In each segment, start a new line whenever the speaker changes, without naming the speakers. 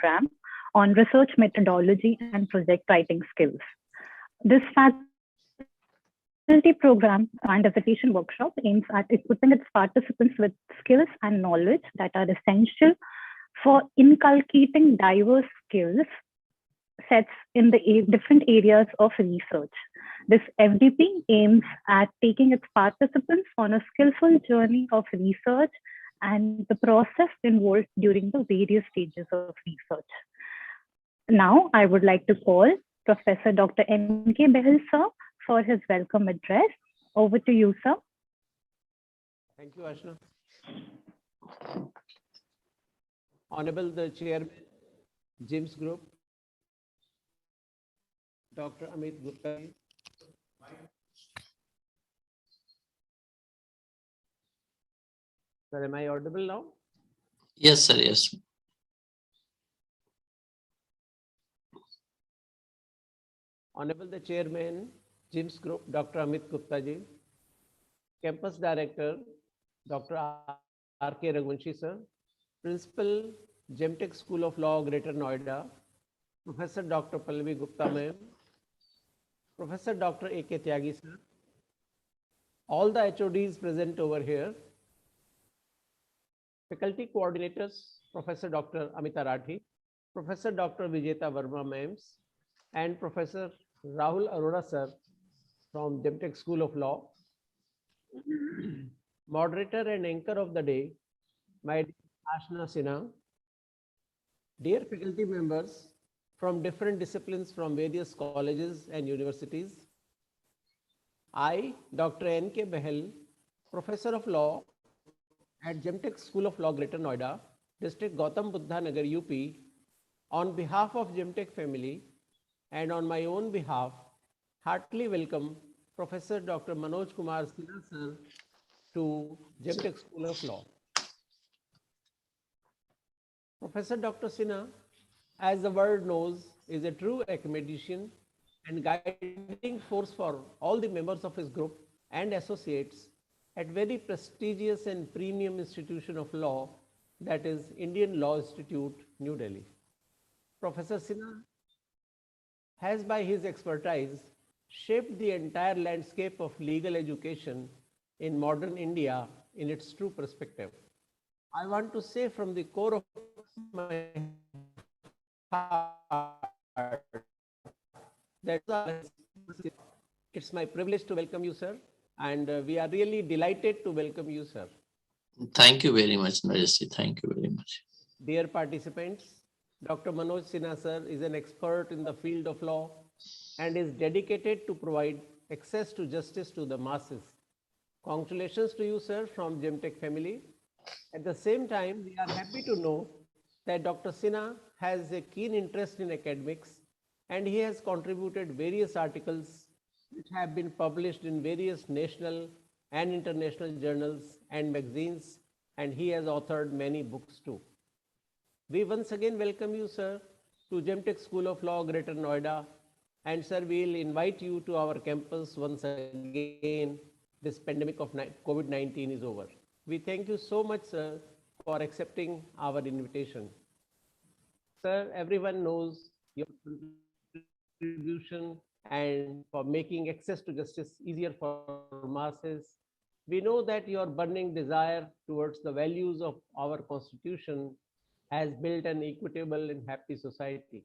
program on research methodology and project writing skills. This faculty program and dissertation workshop aims at equipping its participants with skills and knowledge that are essential for inculcating diverse skills sets in the different areas of research. This FDP aims at taking its participants on a skillful journey of research and the process involved during the various stages of research. Now, I would like to call Professor Dr. N.K. Behel, sir, for his welcome address. Over to you, sir.
Thank you, Ashna. Honorable the Chairman, James Group, Dr. Amit Gupta. Sir, am I audible now?
Yes, sir, yes.
Honorable the Chairman, James Group, Dr. Amit Gupta ji, Campus Director, Dr. R.K. Raghuvanshi sir, Principal, GemTech School of Law, Greater Noida, Professor Dr. Pallavi Gupta ma'am, Professor Dr. A.K. Tyagi sir, all the HODs present over here, faculty coordinators, Professor Dr. Amita Rathi, Professor Dr. Vijeta Verma ma'ams, and Professor Rahul Arora sir from GemTech School of Law, moderator and anchor of the day, my dear Ashna Sinha, dear faculty members from different disciplines from various colleges and universities, I, Dr. N.K. Behel, Professor of Law at GemTech School of Law, Greater Noida, District Gautam Buddha Nagar, UP, on behalf of GemTech family and on my own behalf, heartily welcome Professor Dr. Manoj Kumar Sinha sir to GemTech School of Law. Professor Dr. Sinha, as the world knows, is a true academician and guiding force for all the members of his group and associates at very prestigious and premium institution of law, that is Indian Law Institute, New Delhi. Professor Sinha has by his expertise shaped the entire landscape of legal education in modern India in its true perspective. I want to say from the core of my heart that it's my privilege to welcome you, sir, and we are really delighted to welcome you, sir.
Thank you very much, Majesty. Thank you very much.
Dear participants, Dr. Manoj Sinha sir is an expert in the field of law and is dedicated to provide access to justice to the masses. Congratulations to you, sir, from GemTech family. At the same time, we are happy to know that Dr. Sinha has a keen interest in academics and he has contributed various articles which have been published in various national and international journals and magazines, and he has authored many books too. We once again welcome you, sir, to GemTech School of Law, Greater Noida, and sir, we'll invite you to our campus once again this pandemic of COVID-19 is over. We thank you so much, sir, for accepting our invitation. Sir, everyone knows your contribution and for making access to justice easier for masses. We know that your burning desire towards the values of our Constitution has built an equitable and happy society.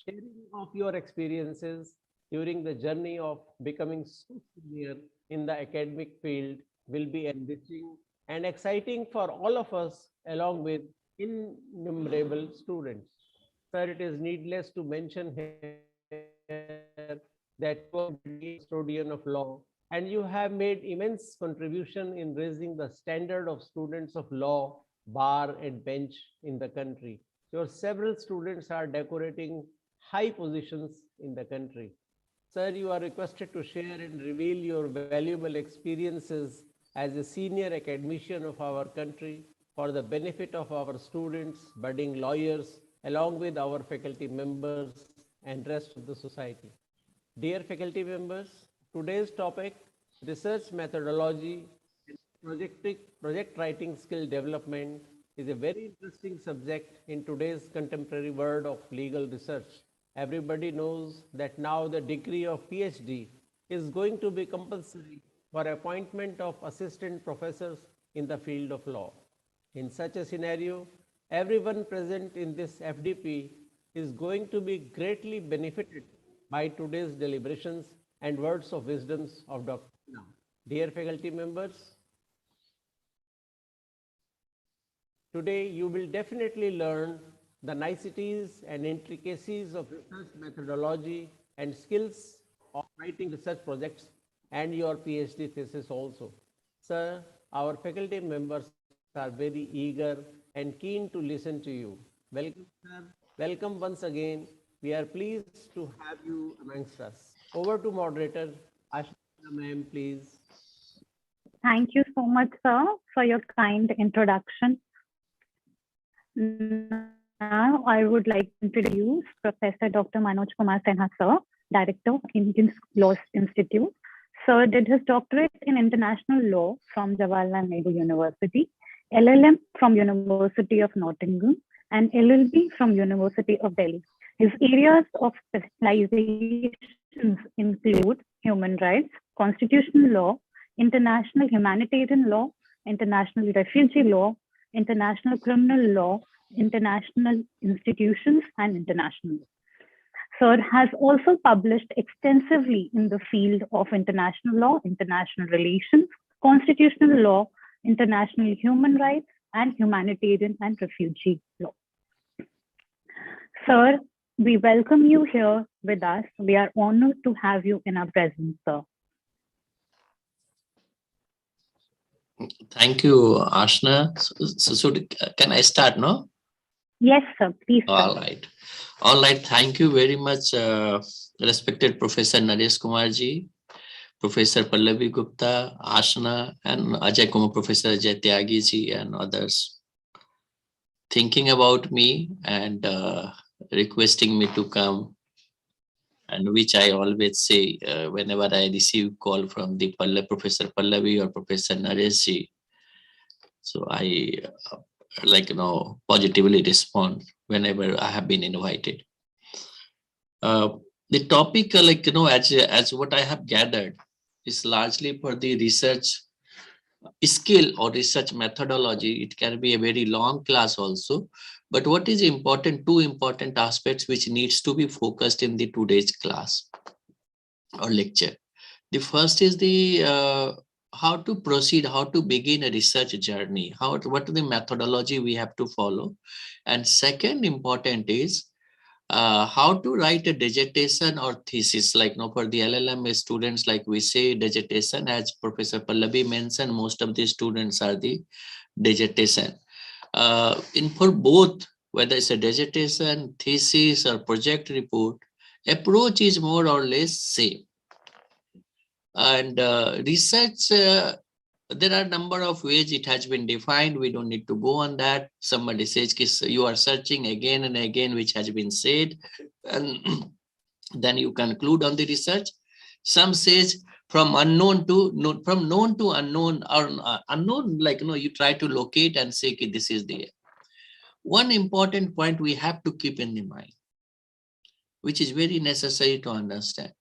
Sharing of your experiences during the journey of becoming so senior in the academic field will be enriching and exciting for all of us, along with innumerable students. Sir, it is needless to mention here that you are a custodian of law and you have made immense contribution in raising the standard of students of law, bar and bench in the country. Your several students are decorating high positions in the country. Sir, you are requested to share and reveal your valuable experiences as a senior academician of our country for the benefit of our students, budding lawyers, along with our faculty members and rest of the society. Dear faculty members, today's topic, research methodology, project writing skill development, is a very interesting subject in today's contemporary world of legal research. Everybody knows that now the degree of PhD is going to be compulsory for appointment of assistant professors in the field of law. In such a scenario, everyone present in this FDP is going to be greatly benefited by today's deliberations and words of wisdoms of Dr. Sina. Dear faculty members, today you will definitely learn the niceties and intricacies of research methodology and skills of writing research projects and your PhD thesis also. Sir, our faculty members are very eager and keen to listen to you. Welcome, sir. Welcome once again. We are pleased to have you amongst us. Over to moderator, Ashna ma'am, please.
Thank you so much, sir, for your kind introduction. Now, I would like to introduce Professor Dr. Manoj Kumar Sinha, sir, Director, Indian Law Institute. Sir did his doctorate in international law from Jawaharlal Nehru University, LLM from University of Nottingham, and LLB from University of Delhi. His areas of specializations include human rights, constitutional law, international humanitarian law, international refugee law, international criminal law, international institutions, and international law. Sir has also published extensively in the field of international law, international relations, constitutional law, international human rights, and humanitarian and refugee law. Sir, we welcome you here with us. We are honored to have you in our presence, sir.
Thank you, Ashna. So can I start now?
Yes, sir. Please.
All right. All right. Thank you very much, respected Professor Naresh Kumarji, Professor Pallavi Gupta, Ashna, and Ajay Kumar, Professor Ajay Tyagi ji, and others. Thinking about me and requesting me to come, and which I always say whenever I receive call from the Professor Pallavi or Professor Naresh ji. So I positively respond whenever I have been invited. The topic, as what I have gathered, is largely for the research skill or research methodology. It can be a very long class also, but what is important, two important aspects which needs to be focused in the today's class or lecture. The first is the how to proceed, how to begin a research journey, what is the methodology we have to follow. And second important is how to write a dissertation or thesis, for the LLM students, like we say dissertation, as Professor Pallavi mentioned, most of the students are the dissertation. For both, whether it's a dissertation, thesis, or project report, approach is more or less same. And research, there are a number of ways it has been defined. We don't need to go on that. Somebody says you are searching again and again, which has been said, and then you conclude on the research. Some says from known to unknown, or unknown, you try to locate and say this is there. One important point we have to keep in the mind, which is very necessary to understand.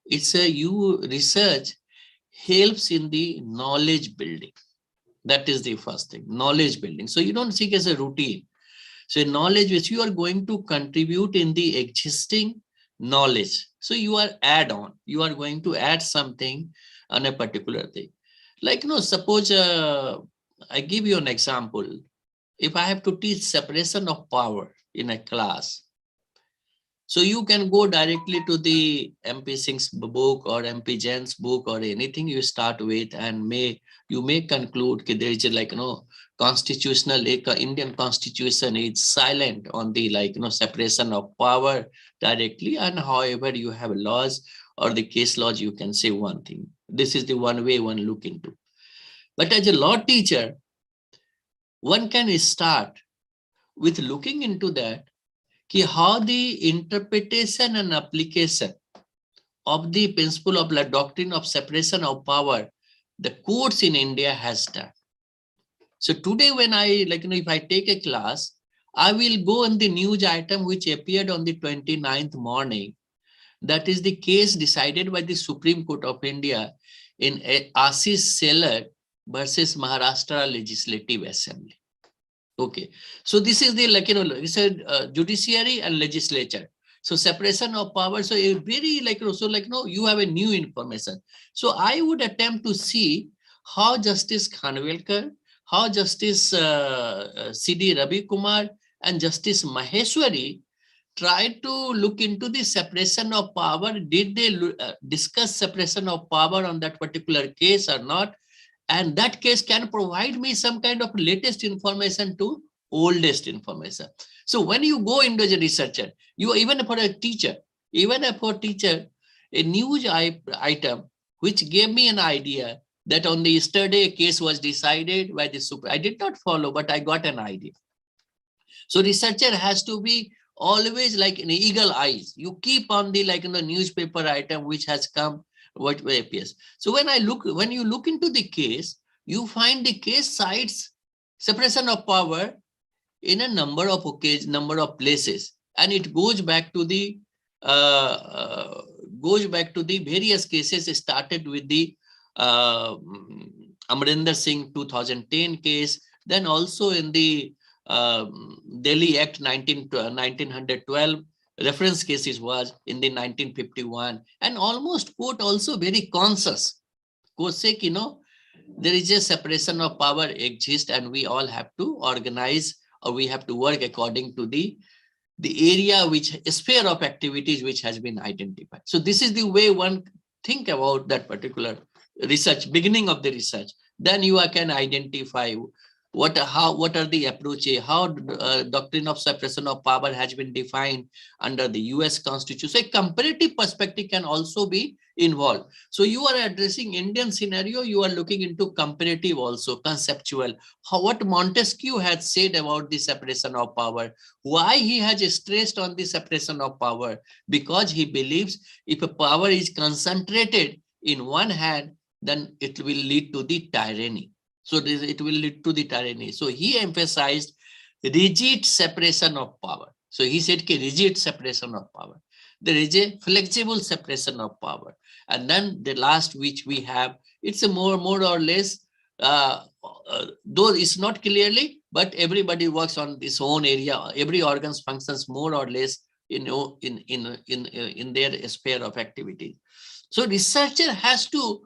It's research helps in the knowledge building. That is the first thing, knowledge building. So you don't seek as a routine. So knowledge which you are going to contribute in the existing knowledge. So you are you are going to add something on a particular thing. Suppose I give you an example. If I have to teach separation of power in a class, so you can go directly to the MP Singh's book or MP Jain's book or anything you start with, and you may conclude that there is constitutional, Indian constitution is silent on the separation of power directly, and however you have laws or the case laws, you can say one thing. This is the one way one look into. But as a law teacher, one can start with looking into that, how the interpretation and application of the principle of the doctrine of separation of power, the courts in India has done. So today when I, if I take a class, I will go on the news item which appeared on the 29th morning. That is the case decided by the Supreme Court of India in Ashish Seller versus Maharashtra Legislative Assembly. Okay, so this is the we said judiciary and legislature. So separation of power. So a very you have a new information. So I would attempt to see how Justice Khanwilkar, how Justice C.D. Ravi Kumar and Justice Maheshwari tried to look into the separation of power. Did they discuss separation of power on that particular case or not? And that case can provide me some kind of latest information to oldest information. So when you go into as a researcher, you even for a teacher, a news item which gave me an idea that on the yesterday a case was decided by the Supreme. I did not follow, but I got an idea. So researcher has to be always like an eagle eyes. You keep on the newspaper item which has come, what appears. So when you look into the case, you find the case cites separation of power in a number of occasions, number of places, and it goes back to the various cases. Started with the Amrinder Singh 2010 case, then also in the Delhi Act 1912 reference cases was in the 1951, and almost court also very conscious. Court say, there is a separation of power exists, and we all have to organize, or we have to work according to the area which sphere of activities which has been identified. So this is the way one think about that particular research, beginning of the research. Then you can identify what are the approaches, how doctrine of separation of power has been defined under the US Constitution. So a comparative perspective can also be involved. So you are addressing Indian scenario, you are looking into comparative also, conceptual. What Montesquieu had said about the separation of power, why he has stressed on the separation of power, because he believes if a power is concentrated in one hand, then it will lead to the tyranny. So it will lead to the tyranny. So he emphasized rigid separation of power. So he said rigid separation of power. There is a flexible separation of power. And then the last which we have, it's a more or less, though it's not clearly, but everybody works on this own area. Every organ functions more or less in their sphere of activity. So researcher has to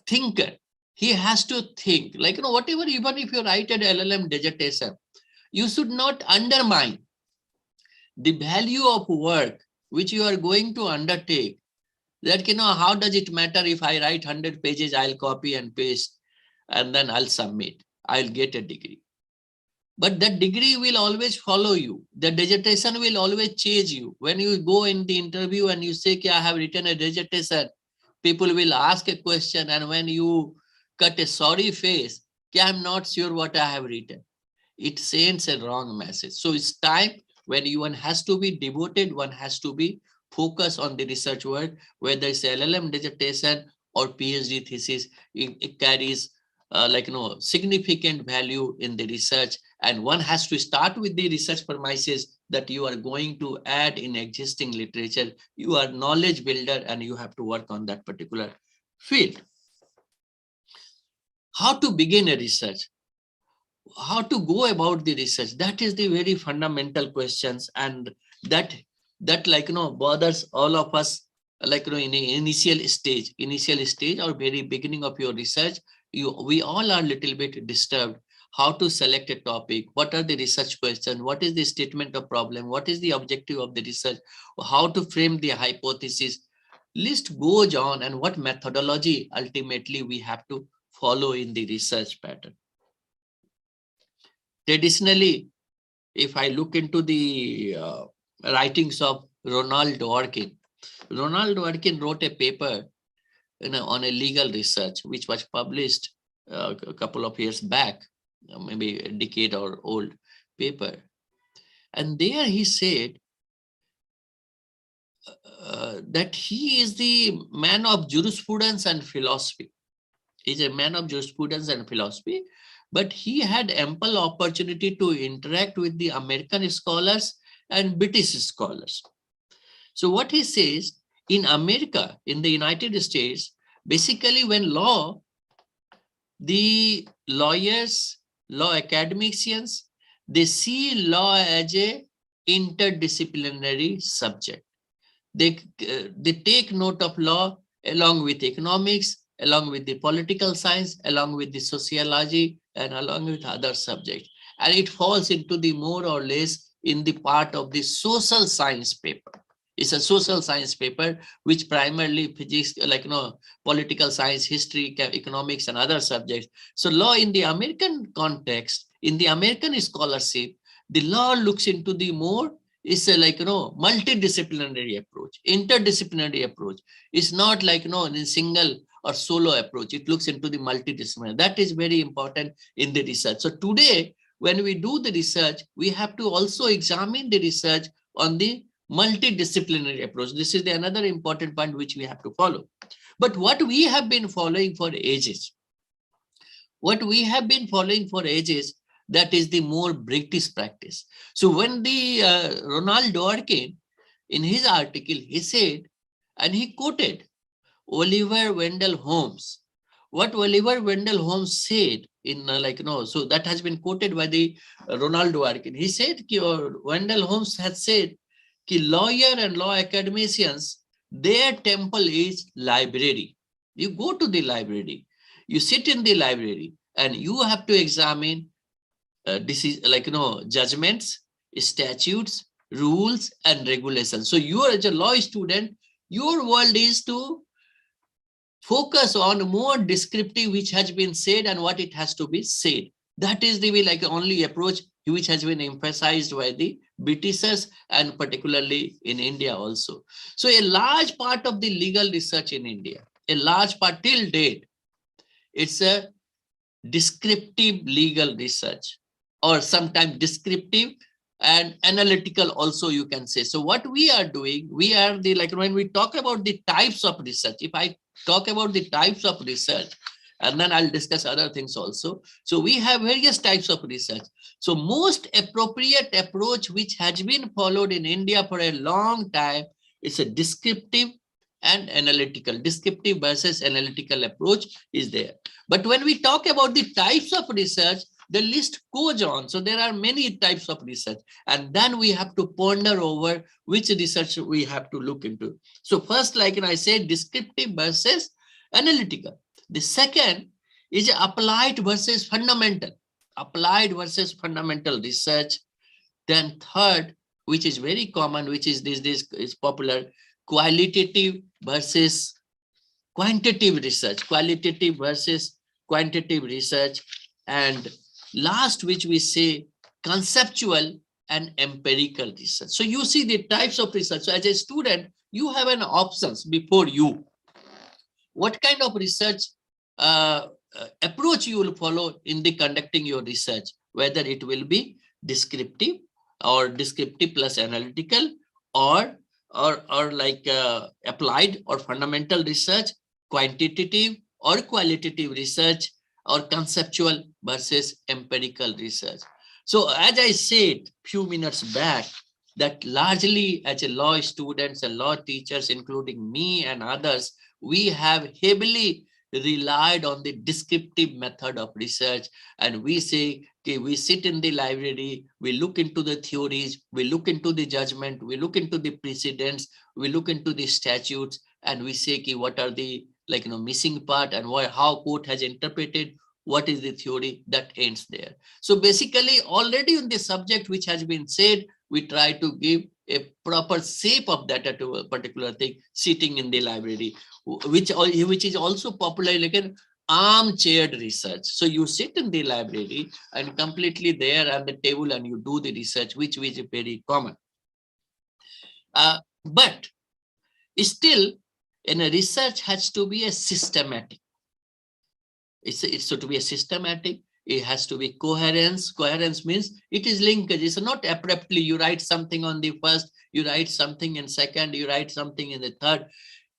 think. He has to think, whatever, even if you write an LLM dissertation, you should not undermine the value of work which you are going to undertake. That, how does it matter if I write 100 pages, I'll copy and paste, and then I'll submit, I'll get a degree. But that degree will always follow you. The dissertation will always chase you. When you go in the interview and you say, I have written a dissertation, people will ask a question, and when you cut a sorry face, I'm not sure what I have written, it sends a wrong message. So it's time when one has to be devoted, one has to be focused on the research work, whether it's LLM dissertation or PhD thesis, it carries significant value in the research, and one has to start with the research premises that you are going to add in existing literature. You are knowledge builder and you have to work on that particular field. How to begin a research, how to go about the research, that is the very fundamental questions, and that bothers all of us, in the initial stage or very beginning of your research. We all are a little bit disturbed. How to select a topic, what are the research questions, what is the statement of problem, what is the objective of the research, how to frame the hypothesis, list goes on, and what methodology ultimately we have to follow in the research pattern. Traditionally, if I look into the writings of Ronald Dworkin wrote a paper on a legal research which was published a couple of years back, maybe a decade or old paper. And there he said that he is the man of jurisprudence and philosophy. He's a man of jurisprudence and philosophy, but he had ample opportunity to interact with the American scholars and British scholars. So what he says, in America, in the United States, basically when the lawyers, law academicians, they see law as a interdisciplinary subject. They take note of law along with economics, along with the political science, along with the sociology, and along with other subjects. And it falls into the more or less in the part of the social science paper. It's a social science paper, which primarily physics, political science, history, economics, and other subjects. So law in the American context, in the American scholarship, the law looks into the more, it's a multidisciplinary approach, interdisciplinary approach. It's not in a single or solo approach. It looks into the multidisciplinary. That is very important in the research. So today, when we do the research, we have to also examine the research on the multidisciplinary approach. This is another important point which we have to follow. But what we have been following for ages, that is the more British practice. So when the Ronald Dworkin, in his article, he said, and he quoted Oliver Wendell Holmes. What Oliver Wendell Holmes said in so that has been quoted by the Ronald Dworkin. He said, Wendell Holmes had said, lawyer and law academicians, their temple is library. You go to the library, you sit in the library, and you have to examine judgments, statutes, rules, and regulations. So you are, as a law student, your world is to focus on more descriptive, which has been said and what it has to be said. That is the way, only approach which has been emphasized by the Britishers, and particularly in India also. So a large part of the legal research in India, a large part till date, it's a descriptive legal research, or sometimes descriptive and analytical also, you can say. So what we are doing, we are when we talk about the types of research, if I talk about the types of research, and then I'll discuss other things also. So we have various types of research. So most appropriate approach which has been followed in India for a long time is a descriptive and analytical. Descriptive versus analytical approach is there. But when we talk about the types of research, the list goes on. So there are many types of research, and then we have to ponder over which research we have to look into. So first, I said, descriptive versus analytical. The second is applied versus fundamental research. Then third, which is very common, which is this is popular, qualitative versus quantitative research, qualitative versus quantitative research. And last, which we say, conceptual and empirical research. So you see the types of research. So as a student, you have an options before you. What kind of research approach you will follow in the conducting your research, whether it will be descriptive or descriptive plus analytical, or applied or fundamental research, quantitative or qualitative research, or conceptual versus empirical research. So as I said few minutes back, that largely as a law students and law teachers, including me and others, we have heavily relied on the descriptive method of research. And we say, okay, we sit in the library, we look into the theories, we look into the judgment, we look into the precedents, we look into the statutes, and we say, okay, what are the missing part, and how court has interpreted, what is the theory, that ends there. So basically, already in the subject which has been said, we try to give a proper shape of that to a particular thing, sitting in the library, which is also popular like an armchair research. So you sit in the library and completely there at the table and you do the research, which is very common. But still, in a research has to be a systematic. It's to be a systematic. It has to be coherence. Coherence means it is linkage. It's not abruptly you write something on the first, you write something in second, you write something in the third.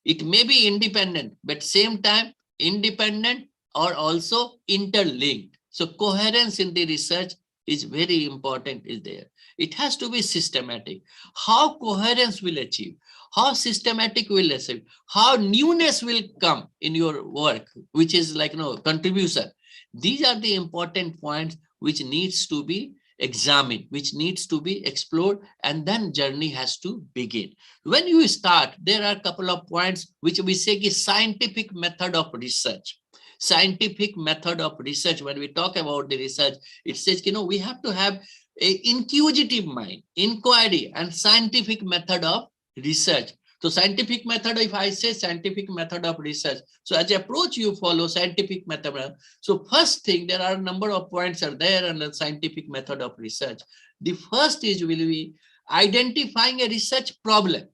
It may be independent, but same time independent or also interlinked. So coherence in the research is very important is there. It has to be systematic. How coherence will achieve, how systematic will achieve, how newness will come in your work, which is like, contribution. These are the important points which needs to be examined, which needs to be explored, and then journey has to begin. When you start, there are a couple of points which we say is scientific method of research. Scientific method of research. When we talk about the research, it says, we have to have a inquisitive mind, inquiry, and scientific method of research. So scientific method, if I say scientific method of research, so as approach you follow scientific method. So first thing, there are a number of points are there in the scientific method of research. The first is will be identifying a research problem,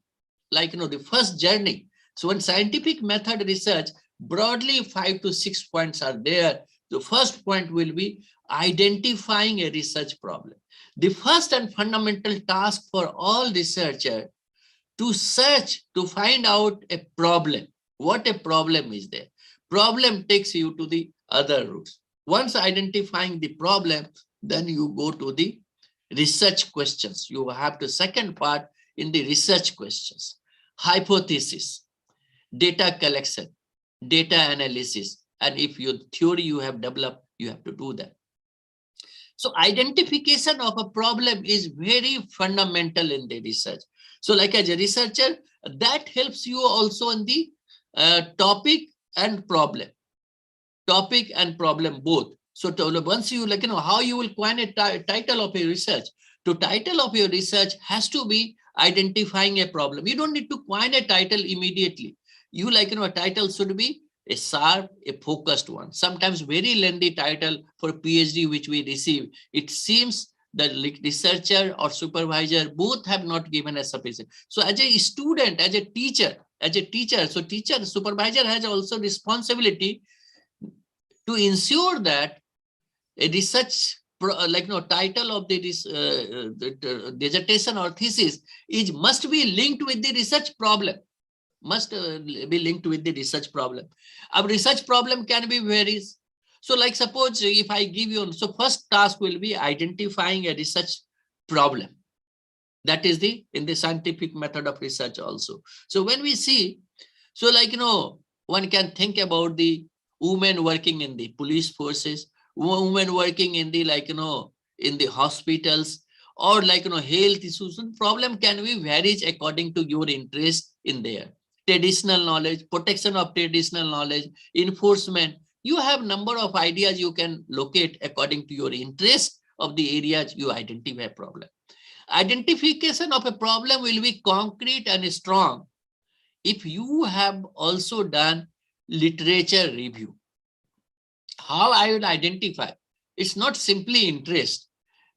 like, the first journey. So when scientific method research, broadly 5 to 6 points are there. The first point will be identifying a research problem. The first and fundamental task for all researchers to search, to find out a problem. What a problem is there? Problem takes you to the other routes. Once identifying the problem, then you go to the research questions. You have the second part in the research questions. Hypothesis, data collection, data analysis, and if your theory you have developed, you have to do that. So identification of a problem is very fundamental in the research. So like as a researcher, that helps you also in the topic and problem. Topic and problem both. So once you how you will coin a title of a research. To title of your research has to be identifying a problem. You don't need to coin a title immediately. You a title should be a sharp, a focused one. Sometimes very lengthy title for PhD which we receive. It seems the researcher or supervisor both have not given a sufficient. So as a student, as a teacher, so teacher, supervisor has also responsibility to ensure that a research title of the dissertation or thesis must be linked with the research problem. Must be linked with the research problem. A research problem can be varies. So like suppose if I give you, so first task will be identifying a research problem. That is in the scientific method of research also. So when we see, so one can think about the women working in the police forces, women working in the in the hospitals, or health issues. Problem can be varies according to your interest in there. Traditional knowledge, protection of traditional knowledge, enforcement. You have number of ideas you can locate according to your interest of the areas you identify a problem. Identification of a problem will be concrete and strong if you have also done literature review. How I will identify? It's not simply interest,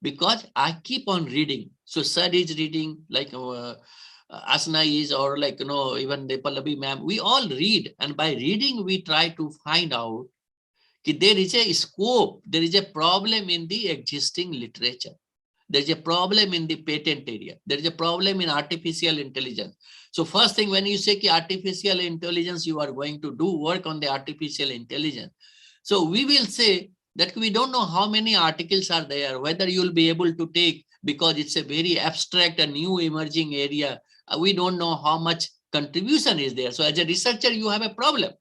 because I keep on reading. So sir is reading, Asna is, or even the Pallavi ma'am, we all read, and by reading we try to find out that there is a scope, there is a problem in the existing literature, there is a problem in the patent area, there is a problem in artificial intelligence. So first thing, when you say artificial intelligence, you are going to do work on the artificial intelligence. So we will say that we don't know how many articles are there, whether you will be able to take, because it's a very abstract and new emerging area. We don't know how much contribution is there. So as a researcher, you have a problem.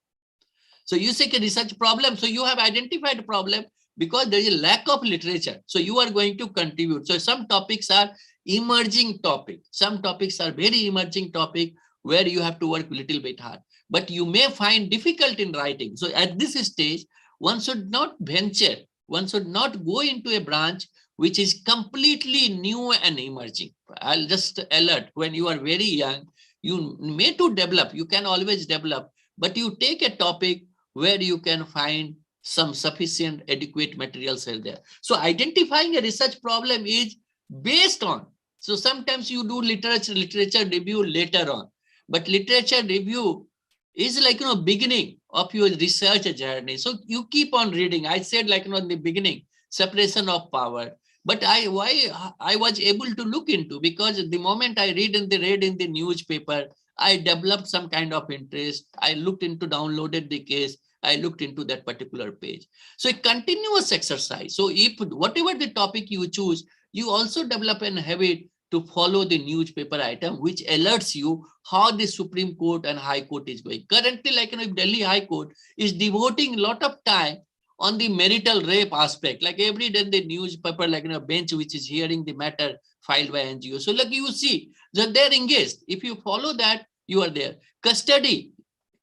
So you say a research problem. So you have identified a problem because there is a lack of literature. So you are going to contribute. So some topics are emerging topic. Some topics are very emerging topic where you have to work a little bit hard. But you may find difficult in writing. So at this stage, one should not venture. One should not go into a branch which is completely new and emerging. I'll just alert, when you are very young, you may to develop, you can always develop, but you take a topic where you can find some sufficient adequate materials there. So identifying a research problem is based on, so sometimes you do literature review later on, but literature review is beginning of your research journey. So you keep on reading. I said in the beginning, separation of power. But why I was able to look into, because the moment I read in the newspaper, I developed some kind of interest. I looked into, downloaded the case. I looked into that particular page. So a continuous exercise. So if whatever the topic you choose, you also develop an habit to follow the newspaper item, which alerts you how the Supreme Court and High Court is going. Currently, like, if Delhi High Court is devoting a lot of time on the marital rape aspect, like every day the newspaper, like, bench which is hearing the matter filed by NGO. So like you see that they're engaged. If you follow that, you are there. Custody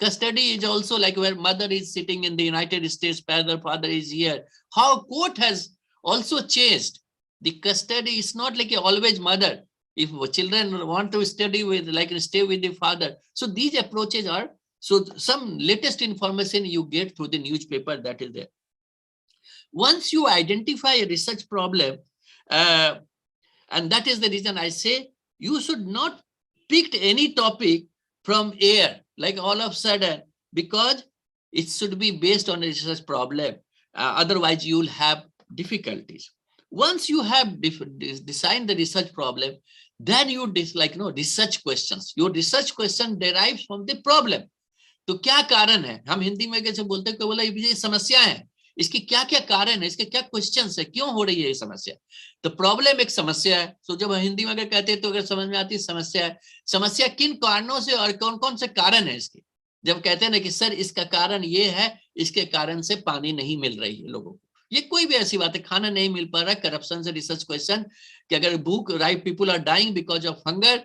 is also like where mother is sitting in the United States, father is here. How court has also changed. The custody is not like always mother. If children want to study with, like, stay with the father. So these approaches are, so some latest information you get through the newspaper, that is there. Once you identify a research problem, and that is the reason I say you should not pick any topic from air, like all of a sudden, because it should be based on a research problem. Otherwise, you will have difficulties. Once you have designed the research problem, then you research questions. Your research question derives from the problem. तो क्या कारण है, हम हिंदी में कैसे बोलते हैं, कोई बोला ये समस्या है, इसकी क्या क्या कारण है, इसके क्या क्वेश्चंस है, क्यों हो रही है ये समस्या. तो प्रॉब्लम एक समस्या है. तो जब हिंदी में अगर कहते हैं तो अगर समझ में आती है समस्या है, समस्या किन कारणों से और कौन कौन से कारण है इसके. जब कहते हैं ना कि सर इसका कारण ये है, इसके कारण से पानी नहीं मिल रही है लोगों को, ये कोई भी ऐसी बात है, खाना नहीं मिल पा रहा, करप्शन से रिसर्च क्वेश्चन कि अगर भूख, right, people are dying because of hunger,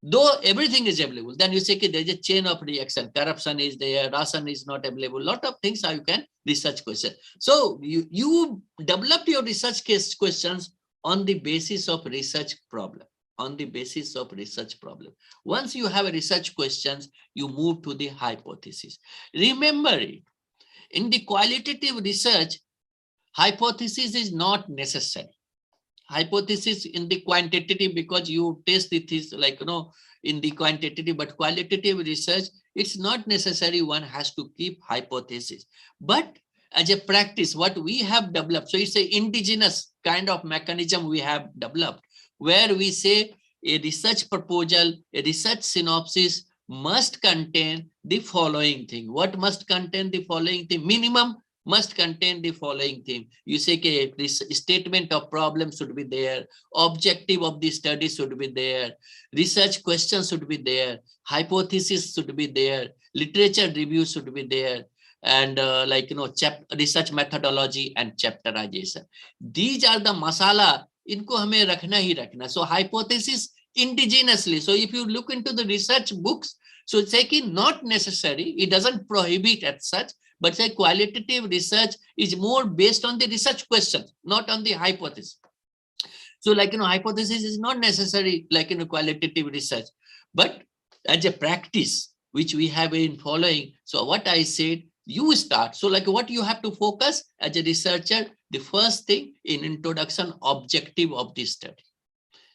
though everything is available, then you say there is a chain of reaction, corruption is there, ration is not available, lot of things how you can research question. So you developed your research case questions on the basis of research problem, on the basis of research problem. Once you have a research questions, you move to the hypothesis. Remember it, in the qualitative research, hypothesis is not necessary. Hypothesis in the quantitative, because you test it is like, in the quantitative, but qualitative research, it's not necessary one has to keep hypothesis. But as a practice, what we have developed, so it's an indigenous kind of mechanism we have developed, where we say a research proposal, a research synopsis must contain the following thing. What must contain the following thing? Minimum must contain the following thing. You say this statement of problem should be there, objective of the study should be there, research questions should be there, hypothesis should be there, literature review should be there, and research methodology and chapterization. These are the masala, इनको हमें रखना ही रखना. So hypothesis indigenously. So if you look into the research books, so it's like not necessary, it doesn't prohibit as such, but say qualitative research is more based on the research questions, not on the hypothesis. So hypothesis is not necessary like in a qualitative research, but as a practice, which we have been following. So what I said, you start. So what you have to focus as a researcher, the first thing in introduction, objective of the study.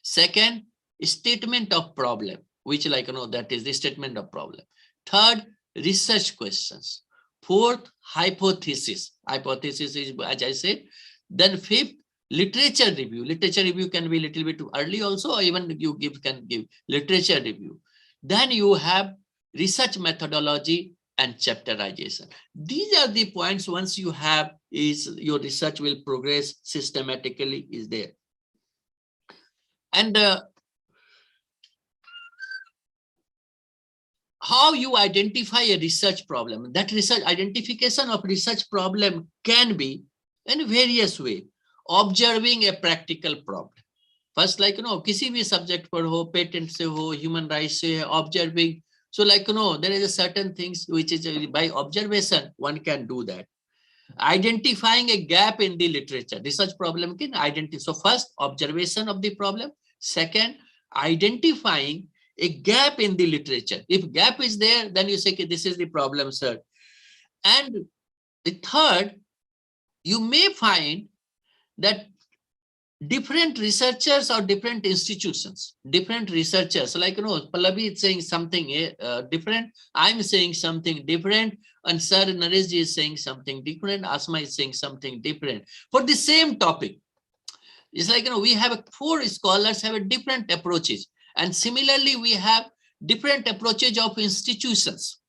Second, statement of problem, which that is the statement of problem. Third, research questions. Fourth, hypothesis. Hypothesis is, as I said. Then fifth, literature review. Literature review can be a little bit too early also, or even you can give literature review. Then you have research methodology and chapterization. These are the points. Once you have, is your research will progress systematically, is there. And how you identify a research problem. That research identification of research problem can be in various ways. Observing a practical problem. First, किसी भी subject पर हो, patent से हो, human rights से, observing. So there is a certain things which is by observation, one can do that. Identifying a gap in the literature. Research problem can identify. So first, observation of the problem. Second, identifying a gap in the literature. If gap is there, then you say, okay, this is the problem, sir. And the third, you may find that different researchers or different institutions, different researchers, Pallavi is saying something different, I'm saying something different, and Sir Naresh is saying something different, Asma is saying something different for the same topic. It's we have 4 scholars have a different approaches. And similarly, we have different approaches of institutions.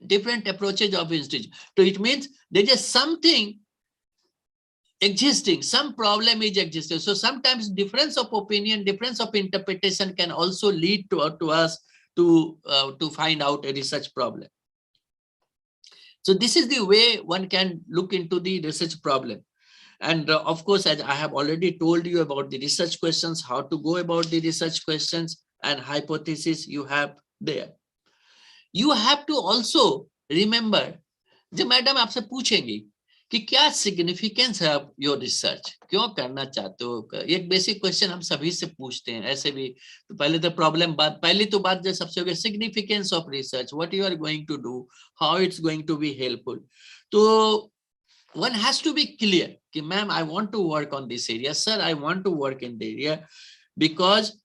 different approaches of institution. So it means there is something existing, some problem is existing. So sometimes difference of opinion, difference of interpretation can also lead to us to find out a research problem. So this is the way one can look into the research problem. And of course, as I have already told you about the research questions, how to go about the research questions and hypothesis you have there. You have to also remember, जब madam आपसे पूछेंगी कि क्या significance है आप your research, क्यों करना चाहते हो, एक बेसिक क्वेश्चन हम सभी से पूछते हैं ऐसे भी। तो पहले तो प्रॉब्लम बात, पहली तो बात जो सबसे होगी significance of research, what you are going to do, how it's going to be helpful. तो one has to be clear कि ma'am I want to work on this area, sir I want to work in the area because,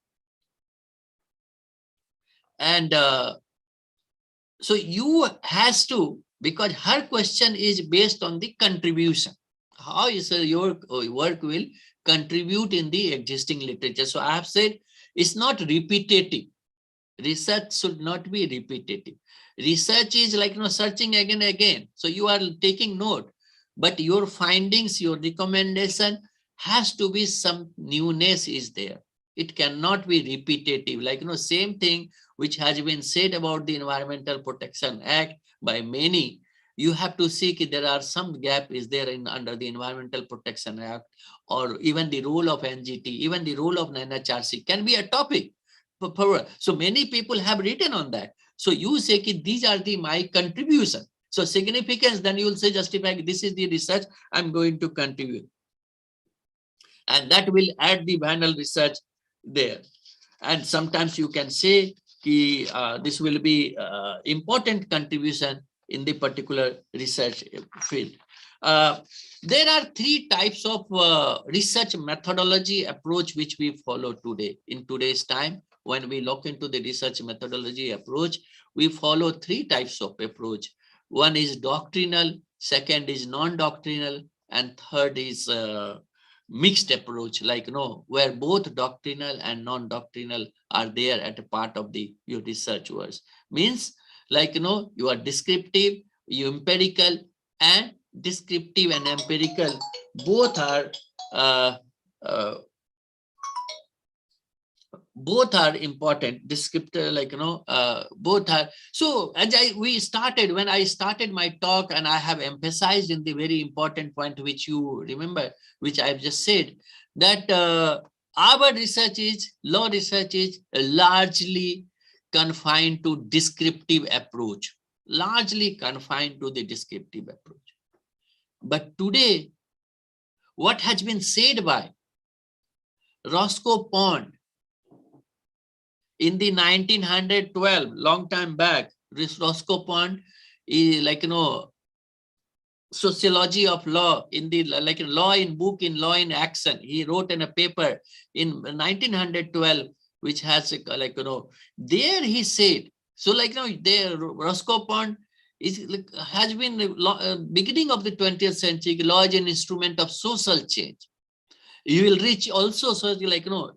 and so you has to, because her question is based on the contribution, how is your work will contribute in the existing literature. So I have said it's not repetitive. Research should not be repetitive. Research is like searching again and again. So you are taking note, but your findings, your recommendation has to be some newness is there. It cannot be repetitive, like same thing which has been said about the Environmental Protection Act by many. You have to see that there are some gap is there in under the Environmental Protection Act, or even the role of NGT, even the role of NHRC can be a topic. So many people have written on that. So you say that these are the my contribution. So significance, then you will say justify this is the research I'm going to contribute. And that will add the final research there. And sometimes you can say this will be important contribution in the particular research field. There are three types of research methodology approach which we follow today. In today's time, when we look into the research methodology approach, we follow three types of approach. One is doctrinal, second is non-doctrinal, and third is mixed approach, like where both doctrinal and non-doctrinal are there at a part of your research work. Means like you are descriptive, you empirical, and descriptive and empirical both are important. Descriptor, like both are. So as we started, when I started my talk, and I have emphasized in the very important point which you remember, which I've just said, that our research is, law research is largely confined to descriptive approach, largely confined to the descriptive approach. But today, what has been said by Roscoe Pond in the 1912, long time back, Roscoe Pond is like sociology of law in the law in book, in law in action. He wrote in a paper in 1912, which has there he said, so there Roscoe Pond has been beginning of the 20th century, law is an instrument of social change. You will reach also, so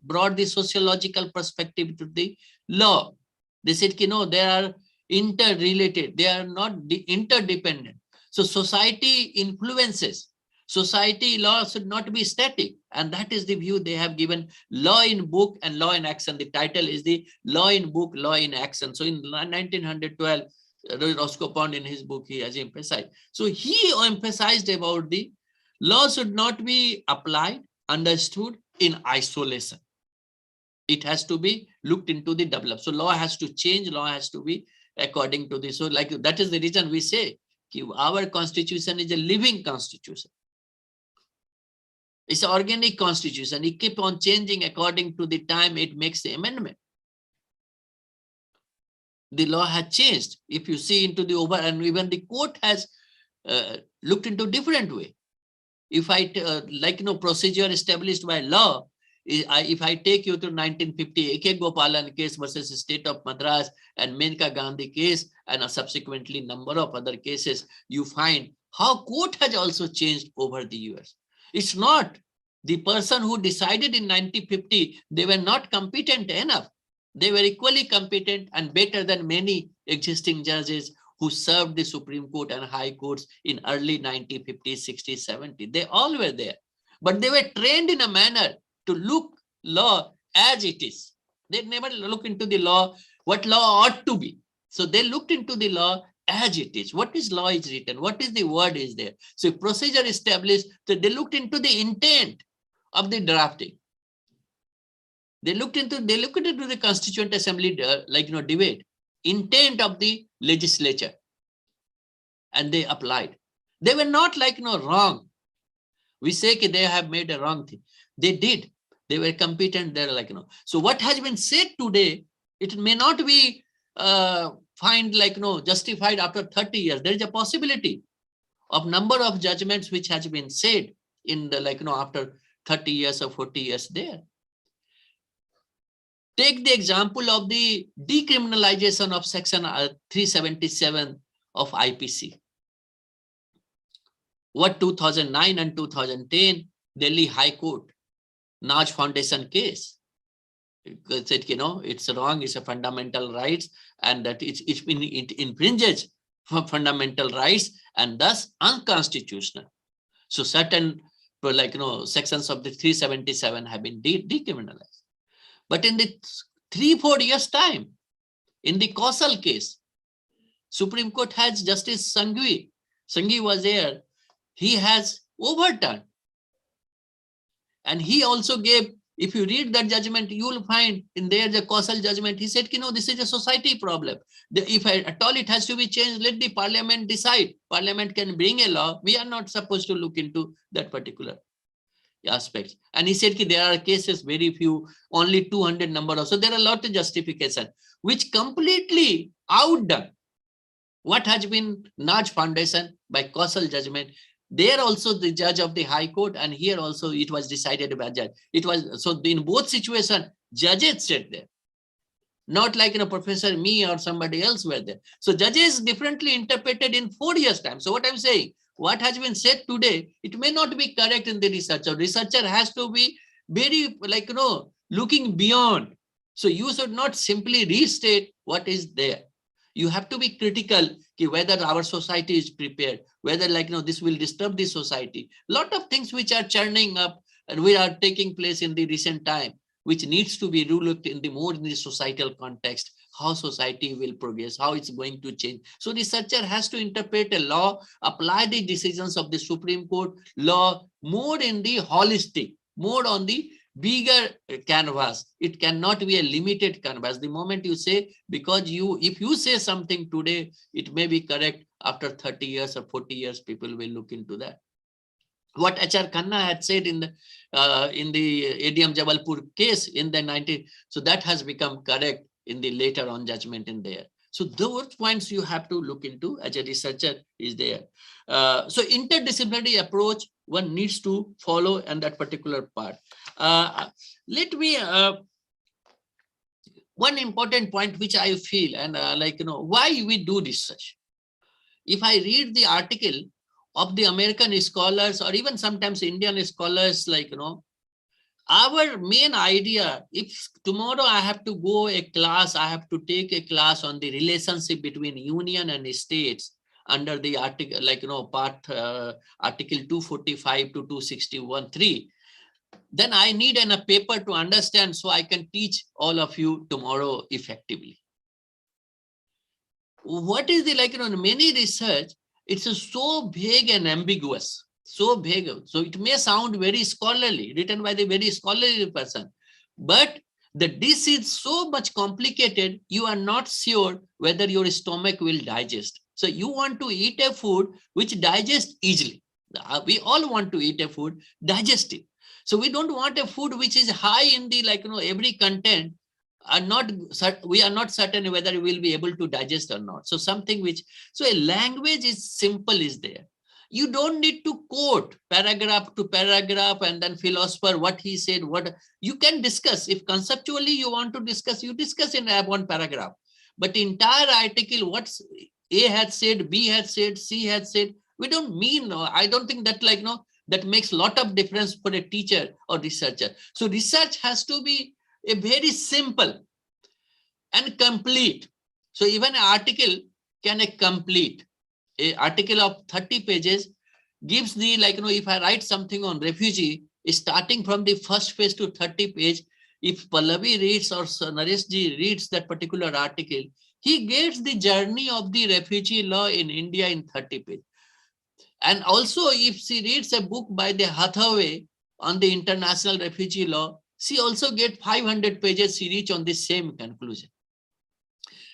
brought the sociological perspective to the law. They said they are interrelated, they are not interdependent. So society influences. Society law should not be static, and that is the view they have given. Law in book and law in action. The title is the law in book, law in action. So in 1912, Roscoe Pond in his book he has emphasized. So he emphasized about the law should not be applied, understood in isolation. It has to be looked into the develop. So law has to change, law has to be according to this. So that is the reason we say our constitution is a living constitution. It's an organic constitution. It keeps on changing according to the time it makes the amendment. The law has changed. If you see into the over, and even the court has looked into different way. If I procedure established by law, if I take you to 1950 A.K. Gopalan case versus State of Madras and Menka Gandhi case, and subsequently number of other cases, you find how court has also changed over the years. It's not the person who decided in 1950, they were not competent enough. They were equally competent and better than many existing judges who served the Supreme Court and High Courts in early 1950s, 60s, 70s. They all were there. But they were trained in a manner to look law as it is. They never look into the law, what law ought to be. So they looked into the law as it is. What is law is written? What is the word is there? So procedure established, so they looked into the intent of the drafting. They looked into the Constituent Assembly, debate, intent of the legislature, and they applied. They were not wrong. We say they have made a wrong thing. They did. They were competent. They're So what has been said today, it may not be justified after 30 years. There is a possibility of number of judgments which has been said in the after 30 years or 40 years there. Take the example of the decriminalization of Section 377 of IPC. What 2009 and 2010 Delhi High Court, Manoj Foundation case. It said, it's wrong, it's a fundamental rights, and that it infringes fundamental rights and thus unconstitutional. So certain sections of the 377 have been decriminalized. But in the 3-4 years time, in the Kausal case, Supreme Court has Justice Sangvi was there. He has overturned. And he also gave, if you read that judgment, you will find in there the Kausal judgment. He said, this is a society problem. If at all it has to be changed, let the parliament decide. Parliament can bring a law. We are not supposed to look into that particular aspects. And he said there are cases, very few, only 200 number of. So there are a lot of justification, which completely outdone what has been Manoj Foundation by Kausal judgment. There also the judge of the High Court, and here also it was decided by judge. It was so in both situations, judges said there, not like Professor me or somebody else were there. So judges differently interpreted in 4 years time. So what I'm saying, what has been said today, it may not be correct in the researcher. Researcher has to be very looking beyond. So you should not simply restate what is there. You have to be critical whether our society is prepared, whether this will disturb the society. Lot of things which are churning up and we are taking place in the recent time, which needs to be relooked in the more in the societal context, how society will progress, how it's going to change. So researcher has to interpret a law, apply the decisions of the Supreme Court law more in the holistic, more on the bigger canvas. It cannot be a limited canvas. The moment you say, because if you say something today, it may be correct after 30 years or 40 years, people will look into that. What H.R. Khanna had said in the ADM Jabalpur case in the 90s, so that has become correct in the later on judgment in there. So those points you have to look into as a researcher is there. So interdisciplinary approach one needs to follow in that particular part. Let me one important point which I feel and why we do research. If I read the article of the American scholars or even sometimes Indian scholars, our main idea, if tomorrow I have to go a class, I have to take a class on the relationship between union and states under the article, article 245 to 261.3, then I need a paper to understand so I can teach all of you tomorrow effectively. What is the many research, it's so vague and ambiguous. So vague. So it may sound very scholarly, written by the very scholarly person, but this is so much complicated, you are not sure whether your stomach will digest. So you want to eat a food which digests easily. We all want to eat a food digestive. So we don't want a food which is high in the every content, we are not certain whether we will be able to digest or not. So something which, so a language is simple is there. You don't need to quote paragraph to paragraph and then philosopher what he said, what you can discuss. If conceptually you want to discuss, you discuss in one paragraph. But entire article, what A had said, B had said, C had said, we don't mean, I don't think that that makes a lot of difference for a teacher or researcher. So research has to be a very simple and complete. So even an article can a complete a article of 30 pages gives the, like, if I write something on refugee, starting from the first page to 30 page, if Pallavi reads or Naresh ji reads that particular article, he gets the journey of the refugee law in India in 30 pages. And also, if she reads a book by the Hathaway on the international refugee law, she also gets 500 pages, she reach on the same conclusion.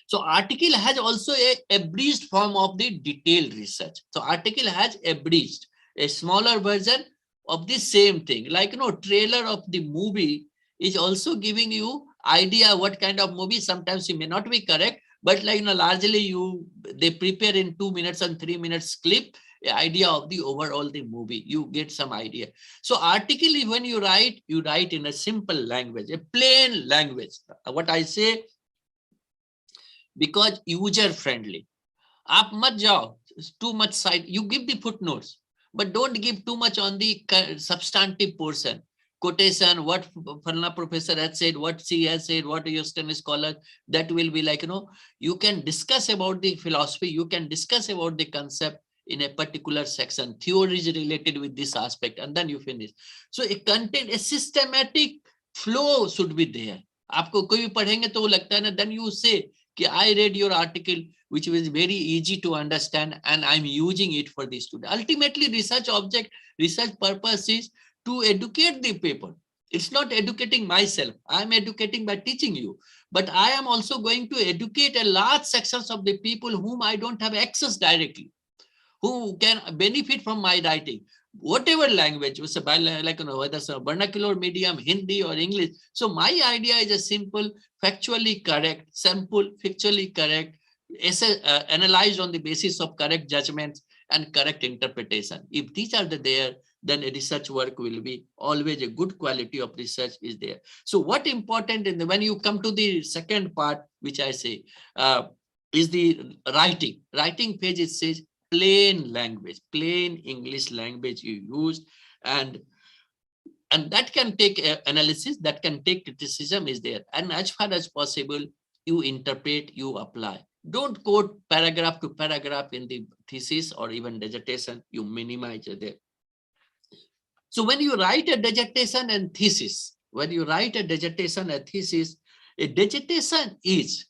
So article has also a abridged form of the detailed research. So article has abridged, a smaller version of the same thing. Like, trailer of the movie is also giving you idea what kind of movie. Sometimes you may not be correct, but like, largely they prepare in 2 minutes and 3 minutes clip, idea of the overall the movie. You get some idea. So article, when you write in a simple language, a plain language. What I say, because user friendly. Aap mat jao, too much side. You give the footnotes, but don't give too much on the substantive portion. Quotation, what Falna professor has said, what she has said, what Houston scholar, that will be like, you can discuss about the philosophy, you can discuss about the concept in a particular section. Theory is related with this aspect, and then you finish. So a content, a systematic flow should be there. आपको कोई भी पढ़ेंगे तो वो लगता है ना, then you say कि I read your article, which was very easy to understand, and I'm using it for the student. Ultimately, research purpose is to educate the people. It's not educating myself. I'm educating by teaching you, but I am also going to educate a large sections of the people whom I don't have access directly, who can benefit from my writing, whatever language, like, whether it's a vernacular medium, Hindi or English. So my idea is a simple, factually correct, simple, factually correct, analyzed on the basis of correct judgments and correct interpretation. If these are there, then a research work will be always a good quality of research is there. So what important when you come to the second part, which I say is the writing. Writing page, it says plain language, plain English language you use, and that can take analysis, that can take criticism is there. And as far as possible, you interpret, you apply. Don't quote paragraph to paragraph in the thesis or even dissertation, you minimize it there. So when you write a dissertation and thesis, a dissertation is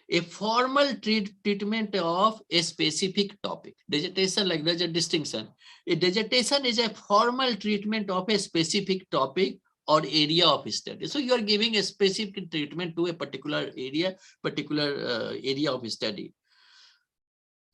a formal treatment of a specific topic. Dissertation, like there's a distinction. A dissertation is a formal treatment of a specific topic or area of study. So you are giving a specific treatment to a particular area of study.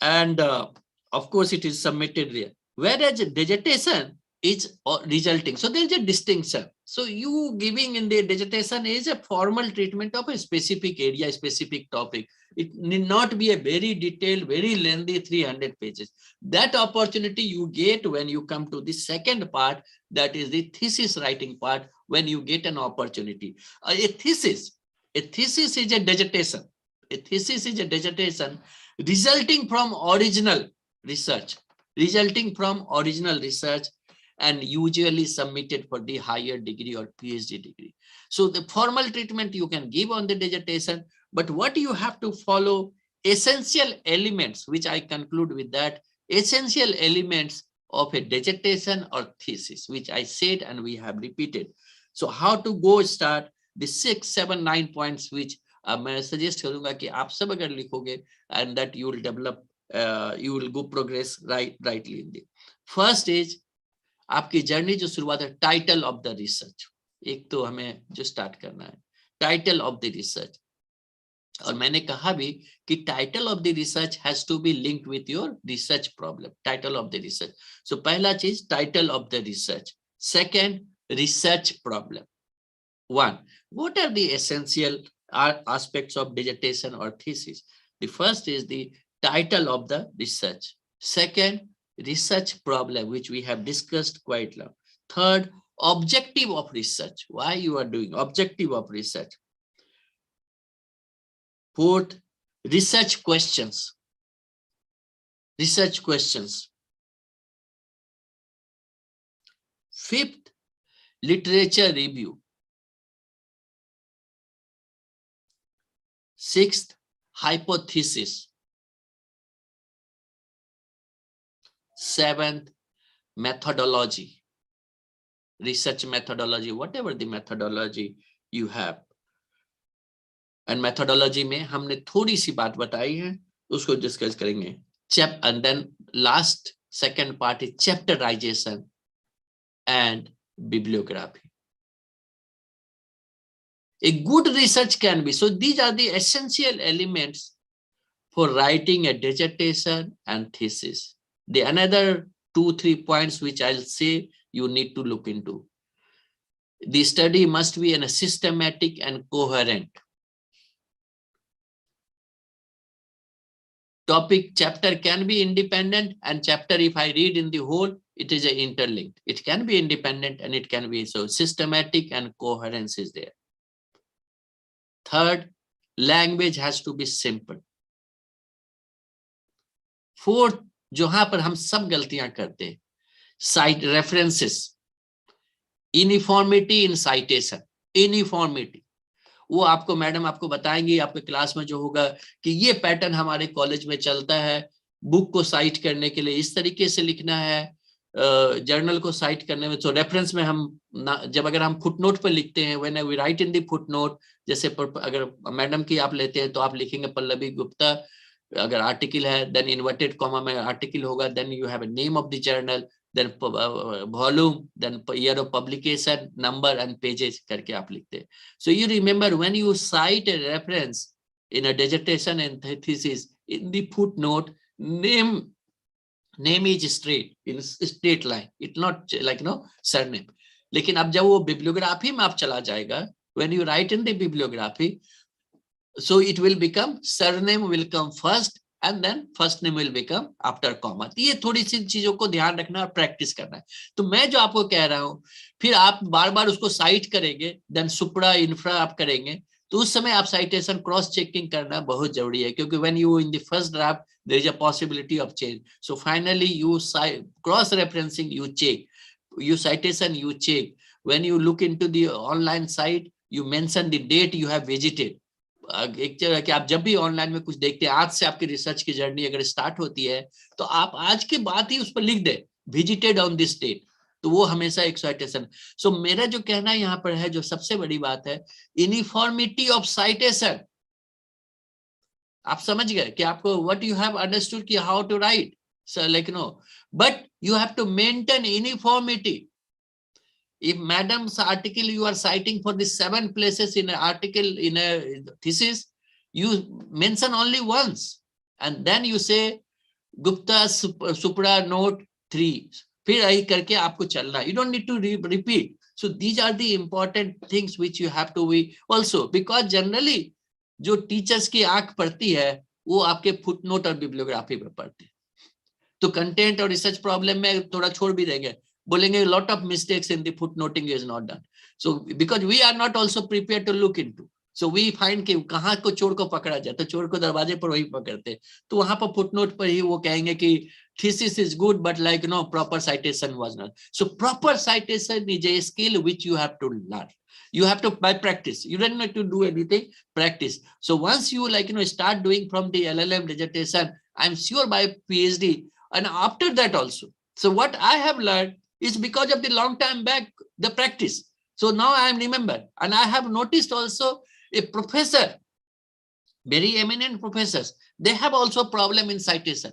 And of course, it is submitted there. Whereas dissertation is resulting. So there is a distinction. So you giving in the dissertation is a formal treatment of a specific area, specific topic. It need not be a very detailed, very lengthy 300 pages. That opportunity you get when you come to the second part, that is the thesis writing part, when you get an opportunity. A thesis is a dissertation. A thesis is a dissertation resulting from original research, and usually submitted for the higher degree or PhD degree. So the formal treatment you can give on the dissertation, but what you have to follow, essential elements, which I conclude with that, essential elements of a dissertation or thesis, which I said and we have repeated. So how to go start the 6, 7, 9 points, which मैं suggest करूंगा कि आप सब अगर लिखोगे, and that you will develop, you will go progress rightly in the first stage. आपकी journey जो शुरुआत है, टाइटल ऑफ द रिसर्च, एक तो हमें जो स्टार्ट करना है, टाइटल ऑफ द रिसर्च. और मैंने कहा भी कि title of the research has to be linked with your research problem. Title of the research. So पहला चीज title of the research. Second, research problem. One, what are the essential aspects of dissertation or thesis? The first is the title of the research. Second, research problem, which we have discussed quite long. Third, objective of research. Why you are doing objective of research. Fourth, research questions. Fifth, literature review. Sixth, hypothesis. Seventh, methodology, research methodology, whatever the methodology you have. And methodology में हमने थोड़ी सी बात बताई है, उसको discuss करेंगे. And then last second part is chapterization and bibliography. A good research can be, so these are the essential elements for writing a dissertation and thesis. The another 2-3 points which I'll say you need to look into. The study must be systematic and coherent. Topic chapter can be independent, and chapter, if I read in the whole, it is interlinked. It can be independent and it can be, so systematic and coherence is there. Third, language has to be simple. Fourth, जहां पर हम सब गलतियां करते हैं, cite references, uniformity in citation, uniformity. वो आपको madam आपको बताएंगे आपके क्लास में जो होगा कि ये पैटर्न हमारे कॉलेज में चलता है, बुक को साइट करने के लिए इस तरीके से लिखना है, जर्नल को साइट करने में, तो रेफरेंस में हम जब अगर हम फुटनोट पर लिखते हैं, when we write in the footnote, जैसे अगर मैडम की आप लेते हैं तो आप लिखेंगे पल्लवी गुप्ता, अगर आर्टिकल है देन इन्वर्टेड कॉमा में आर्टिकल होगा, then you have a name of the journal, then volume, then year of publication, number and pages करके आप लिखते हैं. So you remember when you cite a reference in a dissertation and thesis, in the footnote, name is straight, in straight line, it's not like surname. लेकिन अब जब वो bibliography में आप चला जाएगा, when you write in the bibliography, so it will become surname will come first and then first name will become after comma. ये थोड़ी सी चीजों को ध्यान रखना और प्रैक्टिस करना है. तो मैं जो आपको कह रहा हूँ, फिर आप बार बार उसको साइट करेंगे, देन सुप्रा इंफ्रा आप करेंगे, तो उस समय आप साइटेशन क्रॉस चेकिंग करना बहुत जरूरी है, क्योंकि when you in the first draft there is a possibility of change. So finally you cross referencing you check, you citation you check, when you look into the online site you mention the date you have visited. एक जगह कि आप जब भी online में कुछ देखते हैं, आज से आपकी रिसर्च की जर्नी अगर स्टार्ट होती है तो आप आज के बाद ही उस पर लिख दे विजिटेड ऑन दिस डेट, तो वो हमेशा एक साइटेशन. सो मेरा जो कहना यहाँ पर है, जो सबसे बड़ी बात है, यूनिफॉर्मिटी ऑफ साइटेशन. आप समझ गए कि आपको व्हाट यू हैव अंडरस्टूड कि how to write, so like but you have to maintain uniformity. If madam's article you are citing for the 7 places in an article in a thesis, you mention only once and then you say Gupta Supra note 3, फिर यही करके आपको चलना. You don't need to repeat. So these are the important things which you have to be also, because generally जो teachers की आंख पड़ती है वो आपके फुटनोट और बिब्लियोग्राफी पे पड़ती है. तो कंटेंट और रिसर्च प्रॉब्लम में थोड़ा छोड़ भी देंगे, बोलेंगे lot of mistakes in the footnoting is not done. So because we are not also prepare to look into, so we find कि कहाँ को चोर को पकड़ा जाए, तो चोर को दरवाजे पर वही पकड़ते, तो वहां पर फुटनोट पर ही वो कहेंगे कि thesis is good but like proper citation was not. So proper citation is a skill which you have to learn. You have to by practice. You don't need to do anything, practice. So once you start doing from the LLM dissertation, I'm sure by PhD and after that also. So what I have learned is because of the long time back, the practice. So now I am remembered, and I have noticed also a professor, very eminent professors, they have also problem in citation.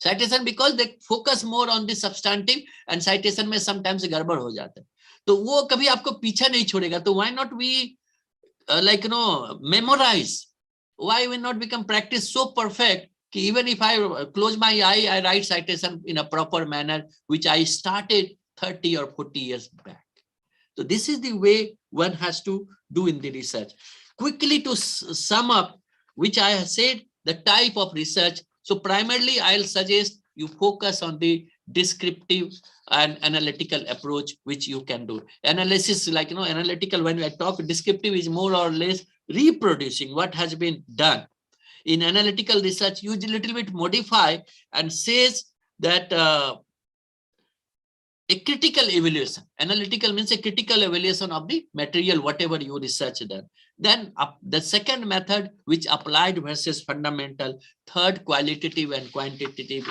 Citation because they focus more on the substantive and citation में sometimes गड़बड़ हो जाता है, तो वो कभी आपको पीछा नहीं छोड़ेगा. तो why not we memorize? Why we not become practice so perfect कि even if I close my eye, I write citation in a proper manner, which I started 30 or 40 years back. So this is the way one has to do in the research. Quickly to sum up, which I have said, the type of research. So primarily, I'll suggest you focus on the descriptive and analytical approach, which you can do. Analysis, like, analytical, when I talk, descriptive is more or less reproducing what has been done. In analytical research, you a little bit modify and says that a critical evaluation. Analytical means a critical evaluation of the material, whatever you research done. Then the second method, which applied versus fundamental. Third, qualitative and quantitative.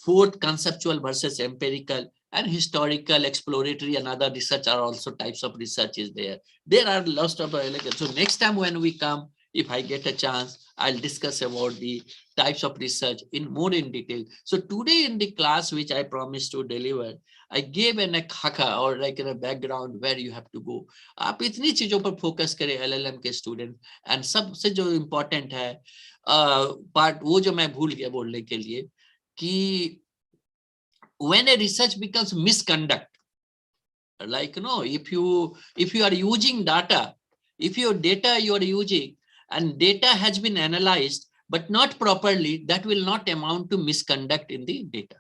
Fourth, conceptual versus empirical, and historical, exploratory, and other research are also types of research is there. There are lots of, so next time when we come, if I get a chance, I'll discuss about the types of research in more in detail. So today in the class, which I promised to deliver, I gave an a khaka or like in a background where you have to go. आप इतनी चीजों पर focus करें LLM के student, and सबसे जो important है part वो जो मैं भूल गया बोलने के लिए कि when a research becomes misconduct, like if you are using data, if your data you are using and data has been analyzed but not properly, that will not amount to misconduct in the data.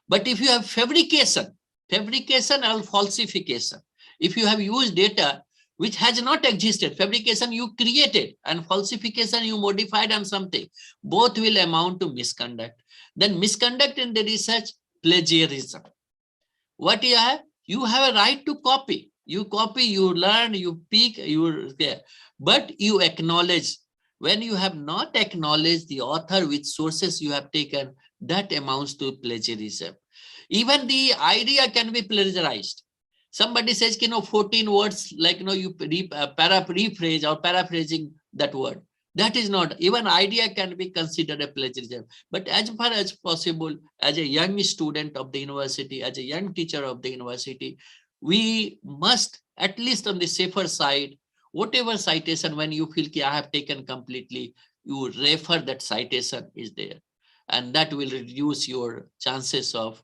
But if you have fabrication or falsification, if you have used data which has not existed, fabrication you created and falsification you modified on something, both will amount to misconduct. Then misconduct in the research, plagiarism. What you have? You have a right to copy. You copy, you learn, you pick, you there. But you acknowledge. When you have not acknowledged the author which sources you have taken, that amounts to plagiarism. Even the idea can be plagiarized. Somebody says, 14 words, like, you rephrase or paraphrasing that word. That is not, even idea can be considered a plagiarism. But as far as possible, as a young student of the university, as a young teacher of the university, we must, at least on the safer side, whatever citation, when you feel I have taken completely, you refer that citation is there. And that will reduce your chances of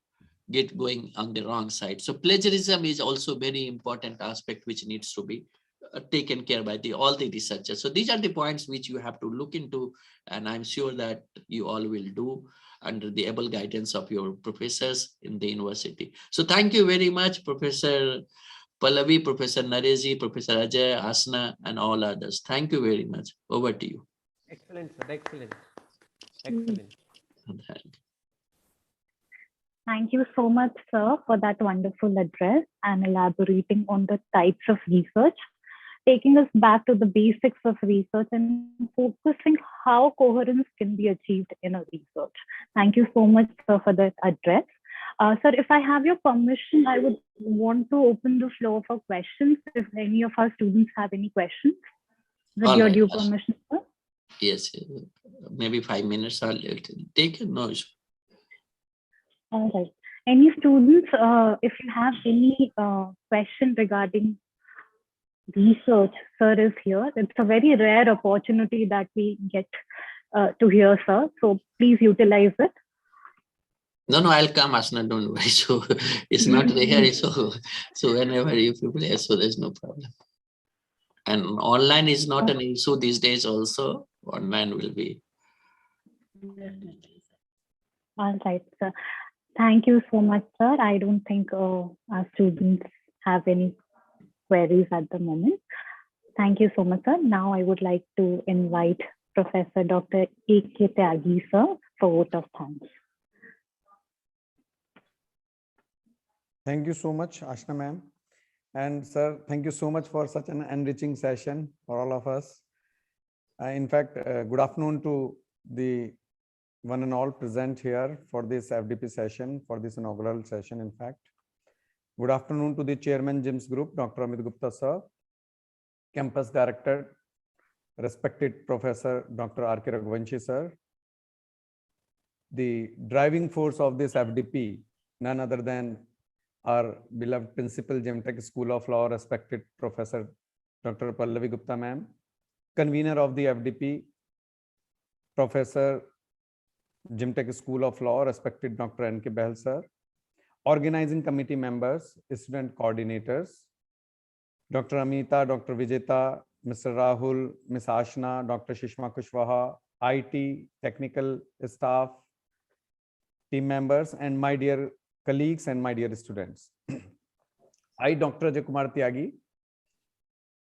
going on the wrong side. So plagiarism is also very important aspect which needs to be taken care by all the researchers. So these are the points which you have to look into, and I'm sure that you all will do under the able guidance of your professors in the university. So thank you very much, Professor Pallavi, Professor Nareji, Professor Ajay, Asna, and all others. Thank you very much. Over to you.
Excellent, sir. Excellent. Excellent.
Thank you so much, sir, for that wonderful address and elaborating on the types of research, taking us back to the basics of research and focusing how coherence can be achieved in a research. Thank you so much, sir, for that address. Sir, if I have your permission, I would want to open the floor for questions. If any of our students have any questions, with your due permission, sir.
Yes, maybe 5 minutes. I'll take it. No issue.
All right. Any students, if you have any question regarding research, sir is here. It's a very rare opportunity that we get to hear, sir. So please utilize it.
No, I'll come, Asna, don't worry. So it's not rare. So whenever you play, so there's no problem. And online is not an issue these days also. Online will be.
All right, sir. Thank you so much, sir. I don't think our students have any queries at the moment. Thank you so much, sir. Now I would like to invite Professor Dr. A.K. Tyagi, sir, for vote of thanks.
Thank you so much, Ashna ma'am. And sir, thank you so much for such an enriching session for all of us. In fact, good afternoon to the one and all present here for this FDP session, for this inaugural session, in fact. Good afternoon to the Chairman, GIMS Group, Dr. Pallavi Gupta, sir, Campus Director, respected Professor Dr. R.K. Raghuvanshi, sir. The driving force of this FDP, none other than our beloved Principal, GEMTech School of Law, respected Professor Dr. Pallavi Gupta, ma'am. Convener of the FDP, Professor, GEMTech School of Law, respected Dr. N.K. Bahl, sir. Organizing committee members, student coordinators, Dr. Amita, Dr. Vijeta, Mr. Rahul, Ms. Ashna, Dr. Shishma Kushwaha, IT, technical staff, team members, and my dear colleagues and my dear students. I, Dr. Ajay Kumar Tyagi,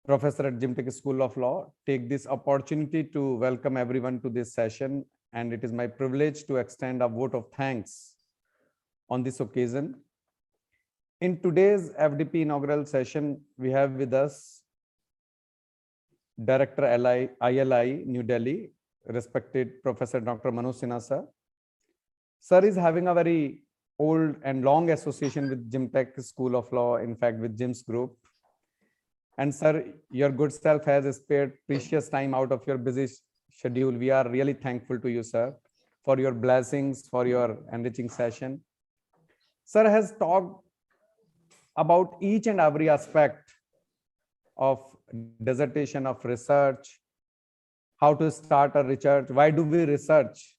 Professor at GEMTech School of Law, take this opportunity to welcome everyone to this session, and it is my privilege to extend a vote of thanks on this occasion. In today's FDP inaugural session, we have with us Director ILI, New Delhi, respected Professor Dr. Manoj Sinha, sir, Sir is having a very old and long association with Gymtech School of Law, in fact, with Jim's group. And sir, your good self has spared precious time out of your busy schedule. We are really thankful to you, sir, for your blessings, for your enriching session. Sir has talked about each and every aspect of dissertation, of research, how to start a research, why do we research?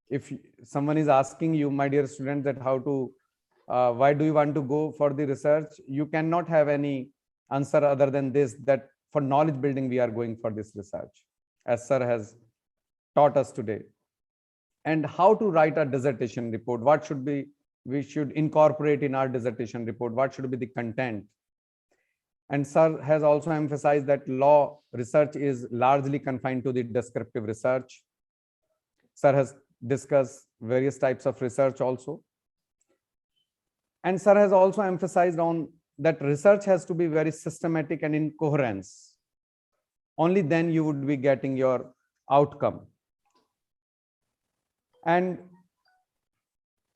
If someone is asking you, my dear students, that why do you want to go for the research, you cannot have any answer other than this, that for knowledge building we are going for this research, as sir has taught us today. And how to write a dissertation report, what should be we should incorporate in our dissertation report, what should be the content. And sir has also emphasized that law research is largely confined to the descriptive research. Sir has discussed various types of research also. And sir has also emphasized on that research has to be very systematic and in coherence. Only then you would be getting your outcome. And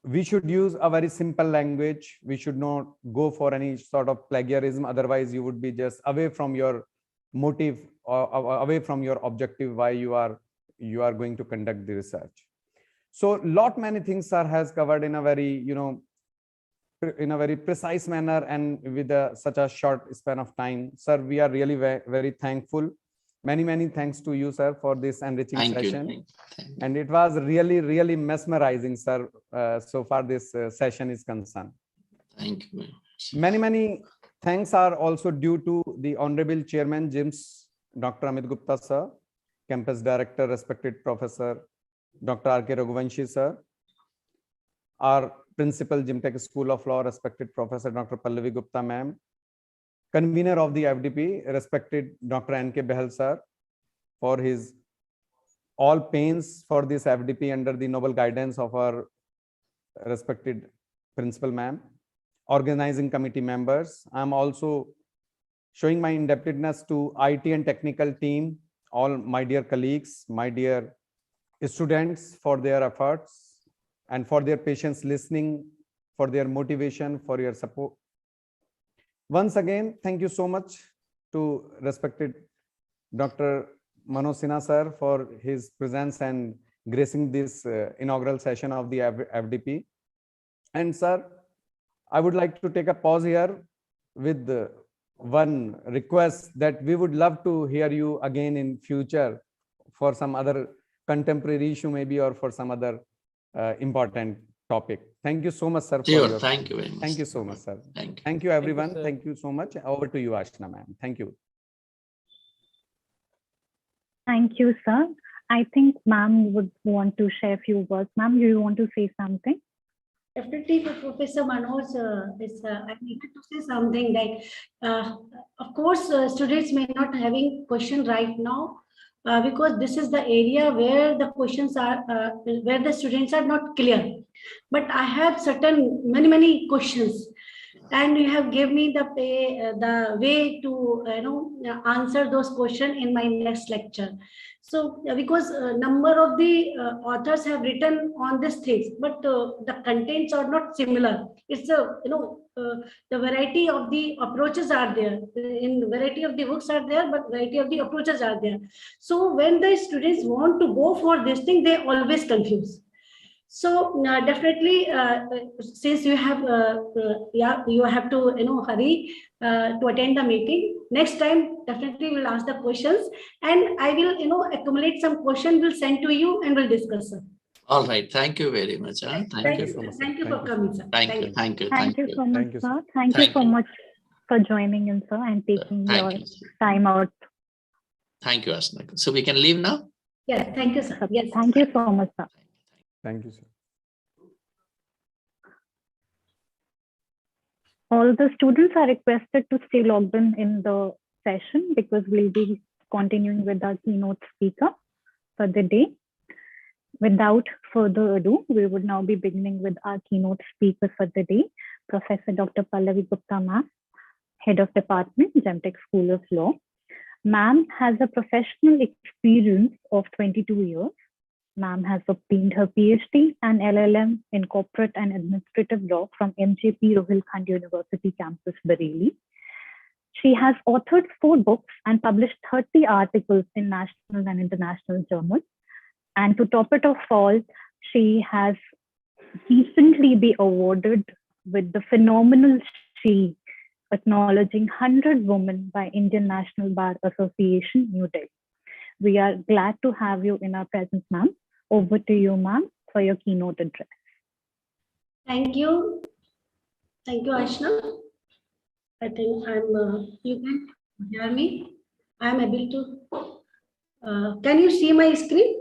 we should use a very simple language. We should not go for any sort of plagiarism. Otherwise, you would be just away from your motive or away from your objective why you are going to conduct the research. So many things sir has covered in a very, in a very precise manner and with such a short span of time. Sir, we are really very thankful. Many thanks to you, sir, for this enriching session.
Thank you.
And it was really mesmerizing, sir, so far this session is concerned.
Thank you.
Many thanks are also due to the Honorable Chairman, JIMS, Dr. Amit Gupta, sir, Campus Director, respected Professor, Dr. R.K. Raghuvanshi, sir, our Principal, Gymtech School of Law, respected Professor Dr. Pallavi Gupta, ma'am, Convener of the FDP, respected Dr. N.K. Behal, sir, for his all pains for this FDP under the noble guidance of our respected Principal, ma'am, organizing committee members. I'm also showing my indebtedness to IT and technical team, all my dear colleagues, my dear students, for their efforts and for their patience listening, for their motivation, for your support. Once again, thank you so much to respected Dr. Manoj Sinha, sir, for his presence and gracing this inaugural session of the FDP. And sir, I would like to take a pause here with one request that we would love to hear you again in future for some other contemporary issue maybe, or for some other important topic. Thank you so much, sir.
Sure, thank you very much.
Thank you so much, sir.
Thank you.
Thank you, everyone.
Thank you,
Thank you so much. Over to you, Ashna, ma'am. Thank you.
Thank you, sir. I think ma'am would want to share a few words. Ma'am, do you want to say something?
Definitely, Professor Manoj, I needed to say something like, of course, students may not having question right now, because this is the area where the questions are, where the students are not clear. But I have many questions, and you have given me the way to answer those questions in my next lecture. So because number of the authors have written on these things, but the contents are not similar. It's the variety of the approaches are there. In variety of the books are there, but variety of the approaches are there. So when the students want to go for this thing, they always confuse. So definitely, since you have you have to hurry to attend the meeting. Next time, definitely we'll ask the questions, and I will accumulate some questions. We'll send to you and we'll discuss, sir.
All right. Thank you very much.
Thank you so much. Thank you for coming, sir.
Thank you.
Thank you so much, sir.
Thank
Thank you so
you.
much for joining in, sir, and taking your time out.
Thank you, Ashna. So we can leave now?
Yes, thank you, sir. Yes.
Thank you so much, sir.
Thank you, sir.
All the students are requested to stay logged in the session because we'll be continuing with our keynote speaker for the day. Without further ado, we would now be beginning with our keynote speaker for the day, Professor Dr. Pallavi Gupta, ma'am, Head of Department, Gymtech School of Law. Ma'am has a professional experience of 22 years Ma'am has obtained her PhD and LLM in Corporate and Administrative Law from MJP Rohilkhand University Campus, Bareilly. She has authored 4 books and published 30 articles in national and international journals. And to top it off all, she has recently been awarded with the Phenomenal She, acknowledging 100 women by Indian National Bar Association, New Delhi. We are glad to have you in our presence, ma'am. Over to you, ma'am, for your keynote address.
Thank you. Thank you, Ashna. I think you can hear me. I'm able to, can you see my screen?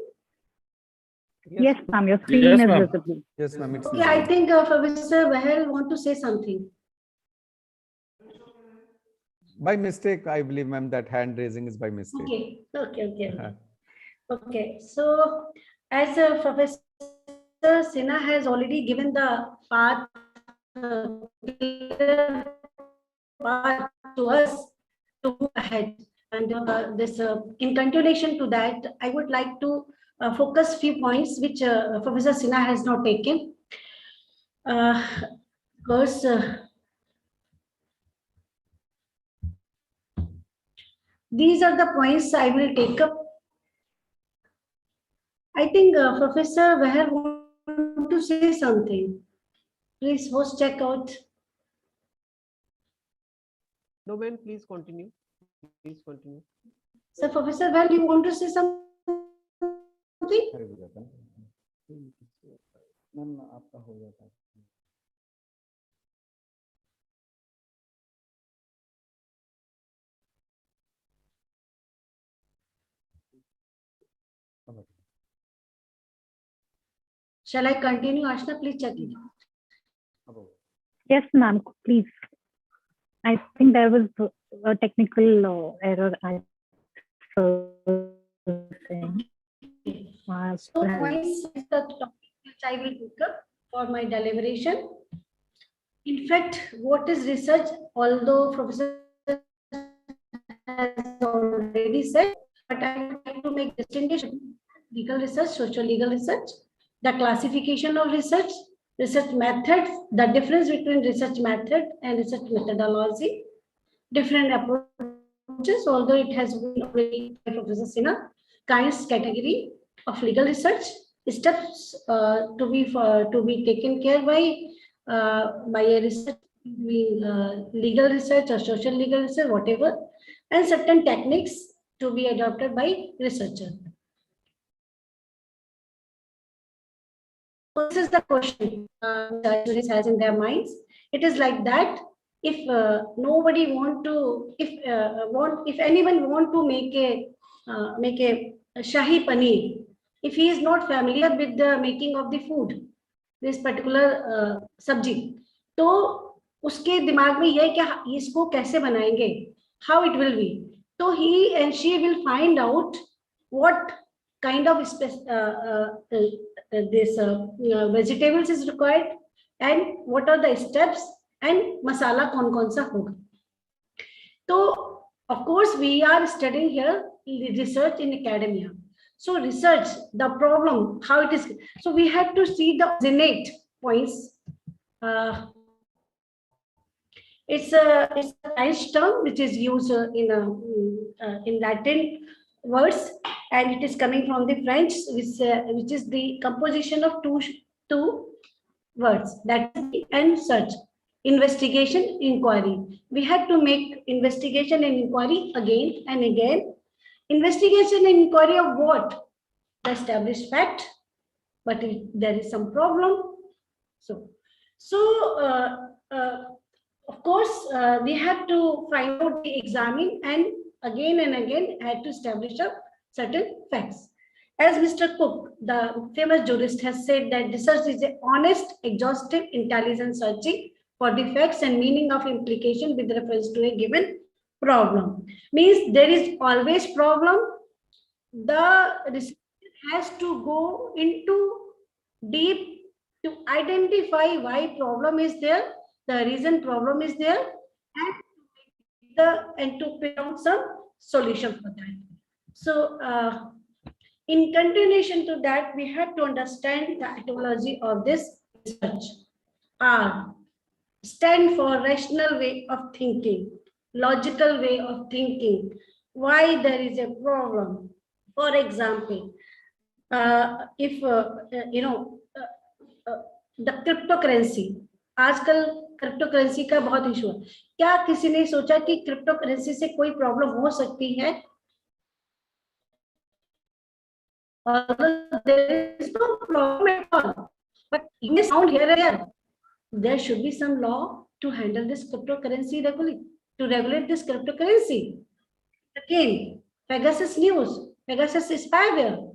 Yes, ma'am, your screen is visible.
Yes, ma'am.
Okay, I think Professor Bahel want to say something.
By mistake, I believe, ma'am, that hand raising is by mistake.
Okay. Okay, so as Professor Sinha has already given the path to us to move ahead, and in continuation to that, I would like to focus few points which Professor Sinha has not taken. Because these are the points I will take up. I think Professor Bahar want to say something. Please, host, check out.
No, man, please continue. Please continue.
So, Professor Bahar, you want to say something? Shall I continue, Ashna? Please check it out.
Yes, ma'am, please. I think there was a technical error.
So, points is the topic which I will pick up for my deliberation. In fact, what is research? Although Professor has already said, but I would like to make distinction: legal research, social legal research, the classification of research, research methods, the difference between research method and research methodology, different approaches, although it has been already by Professor Sinha, kinds category of legal research, steps to be taken care by a research, legal research or social legal research, whatever, and certain techniques to be adopted by researcher. This is the question students has in their minds. It is like that: if nobody want to, if anyone want to make a shahi paneer, if he is not familiar with the making of the food, this particular sabji, तो उसके दिमाग में ये क्या इसको कैसे बनाएंगे, how it will be, so he and she will find out what kind of vegetables is required and what are the steps and masala kaun sa hoga. So of course we are studying here research in academia. So research, the problem, how it is. So we have to see the innate points. It's a science term which is used in Latin words, and it is coming from the French, which is the composition of two words, that is and search, investigation, inquiry. We have to make investigation and inquiry again and again. Investigation and inquiry of what? The established fact, but if there is some problem. Of course, we have to find out the examine and again had to establish a certain facts. As Mr. Cook, the famous jurist, has said that research is an honest, exhaustive, intelligent searching for the facts and meaning of implication with reference to a given problem. Means there is always problem. The researcher has to go into deep to identify why problem is there, the reason problem is there, and to put out some solution for that. So In continuation to that, we have to understand the etymology of this research. R stand for rational way of thinking, logical way of thinking. Why there is a problem? For example, if the cryptocurrency, आजकल crypto currency का बहुत issue है. क्या किसी ने सोचा कि crypto currency से कोई प्रॉब्लम हो सकती है? There is no problem at all. But you may sound here and there. There should be some law to handle this cryptocurrency regularly, to regulate this cryptocurrency. Again, Pegasus news, Pegasus spyware.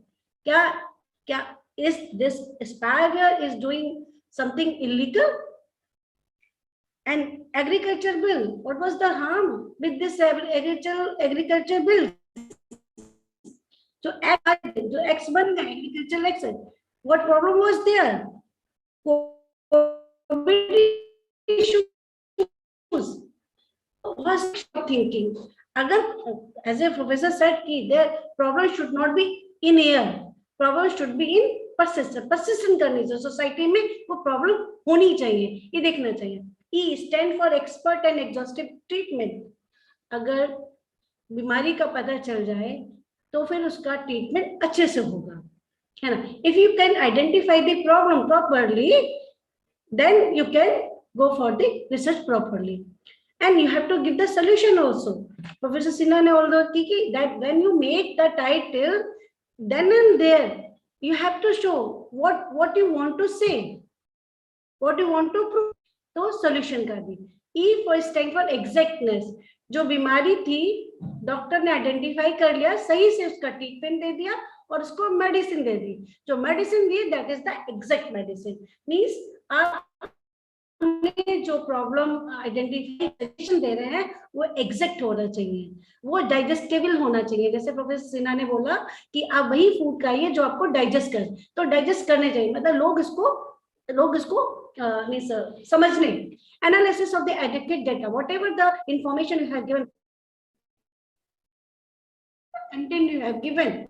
Is this spyware is doing something illegal? And agriculture bill, what was the harm with this agriculture bill? So X bun agricultural action. What problem was there? Issues. Was thinking. As a professor said, their problem should not be in air. Problem should be in persistent. Persistent करनी चाहिए. Society में वो problem होनी चाहिए. ये देखना चाहिए. E stand for expert and exhaustive treatment. अगर बीमारी का पता चल जाए तो फिर उसका ट्रीटमेंट अच्छे से होगा, है ना? If you can identify the problem properly, then you can go for the research properly, and you have to give the solution also. Professor Sinha ne although that when you make the title, then and there you have to show what you want to say, what you want to prove. तो solution का भी. E for stand for exactness. जो बीमारी थी doctor ने identify कर लिया, सही से उसका ट्रीटमेंट दे दिया और उसको मेडिसिन दे दी. जो medicine the that is the exact medicine. Means आपने जो प्रॉब्लम आइडेंटिफिकेशन दे रहे हैं वो एग्जैक्ट होना चाहिए, वो डाइजेस्टेबल होना चाहिए. जैसे प्रोफेसर सिन्हा ने बोला कि आप वही फूड खाइए जो आपको डाइजेस्ट कर, तो डाइजेस्ट करने चाहिए, मतलब लोग इसको समझने. Analysis of the adequate data, whatever the information you have given, content you have given,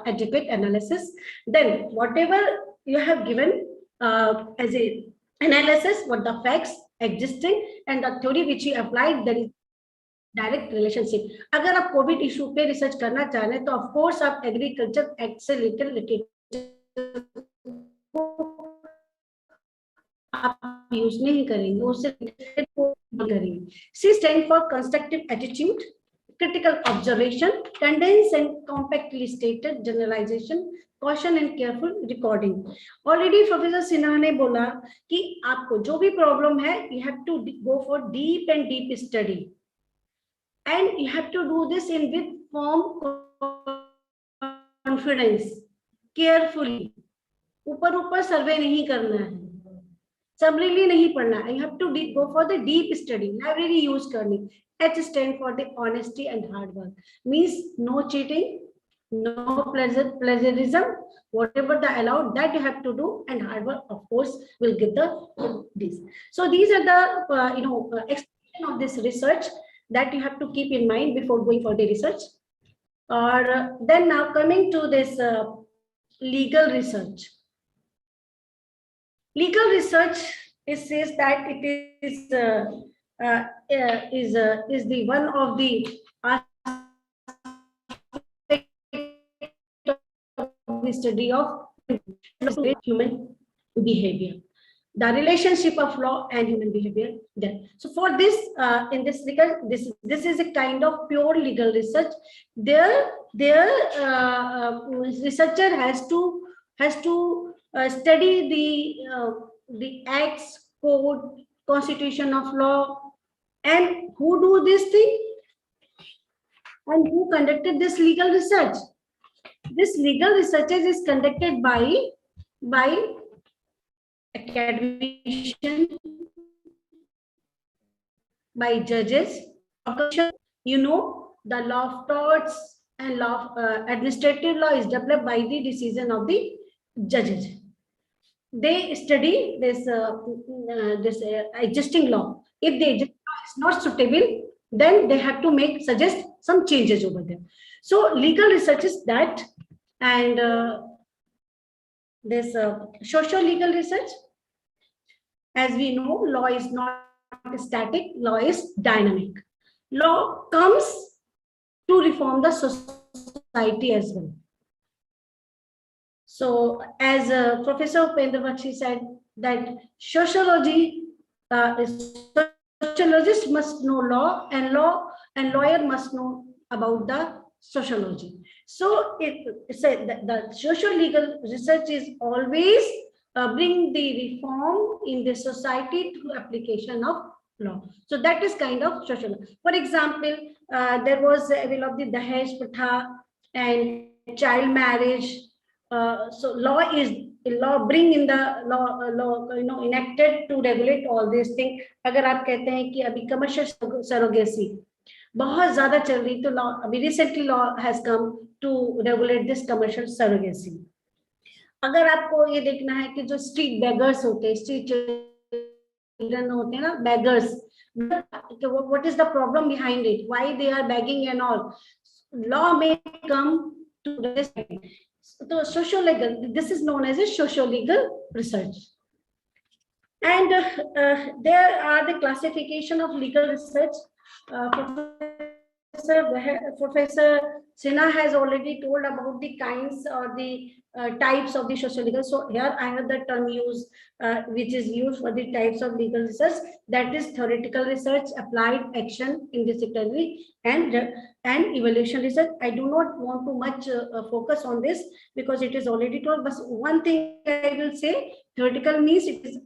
adequate analysis. Then whatever you have given as a analysis, what the facts existing and the theory which you applied, there is direct relationship. अगर आप Covid issue पे research करना चाह रहे हैं तो of course आप agriculture act से लिटिल आप यूज नहीं करेंगे, उससे करेंगे. C stand for constructive attitude, critical observation, condense and compactly stated generalization, caution and careful recording. Already professor Sinha ने बोला कि आपको जो भी प्रॉब्लम है you have to go for deep and deep study, and you have to do this in with firm confidence, carefully. ऊपर सर्वे नहीं करना है, सबली नहीं पढ़ना. You have to go for the deep study, library use करनी. H stand for the honesty and hard work, means no cheating, no plagiarism, whatever the allowed that you have to do, and hard work of course will give this. So these are the explanation of this research that you have to keep in mind before going for the research. Or then now coming to this legal research. Legal research, it says that it is the one of the study of human behavior, the relationship of law and human behavior. There. So for this, in this legal, this is a kind of pure legal research. Their researcher has to study the acts, code, constitution of law, and who do this thing and who conducted this legal research. This legal research is conducted by academicians, by judges. You know, the law of torts and law of administrative law is developed by the decision of the judges. They study this existing law. If the existing law is not suitable, then they have to suggest some changes over there. So legal research is that And this social legal research, as we know, law is not static, law is dynamic. Law comes to reform the society as well. So as Professor Upendra Bakshi said, that sociologists must know law and lawyer must know about the sociology. So it said that the social legal research is always bring the reform in the society through application of law. So that is kind of social. For example, there was a bill of the Dahej Pratha and child marriage. So law bring in the law enacted to regulate all these things. अगर आप कहते हैं कि अभी commercial surrogacy बहुत ज़्यादा चल रही, तो law अभी recently law has come to regulate this commercial surrogacy. अगर आपको ये देखना है कि जो street beggars होते हैं, street children होते हैं ना, beggars, what is the problem behind it? Why they are begging and all? Law may come to this. So social legal, this is known as a social legal research. And there are the classification of legal research. Professor Sinha has already told about the kinds or the types of the social legal. So here I have the term used, which is used for the types of legal research, that is theoretical research, applied action, interdisciplinary, and evaluation research. I do not want to much focus on this because it is already told, but one thing I will say, theoretical means it is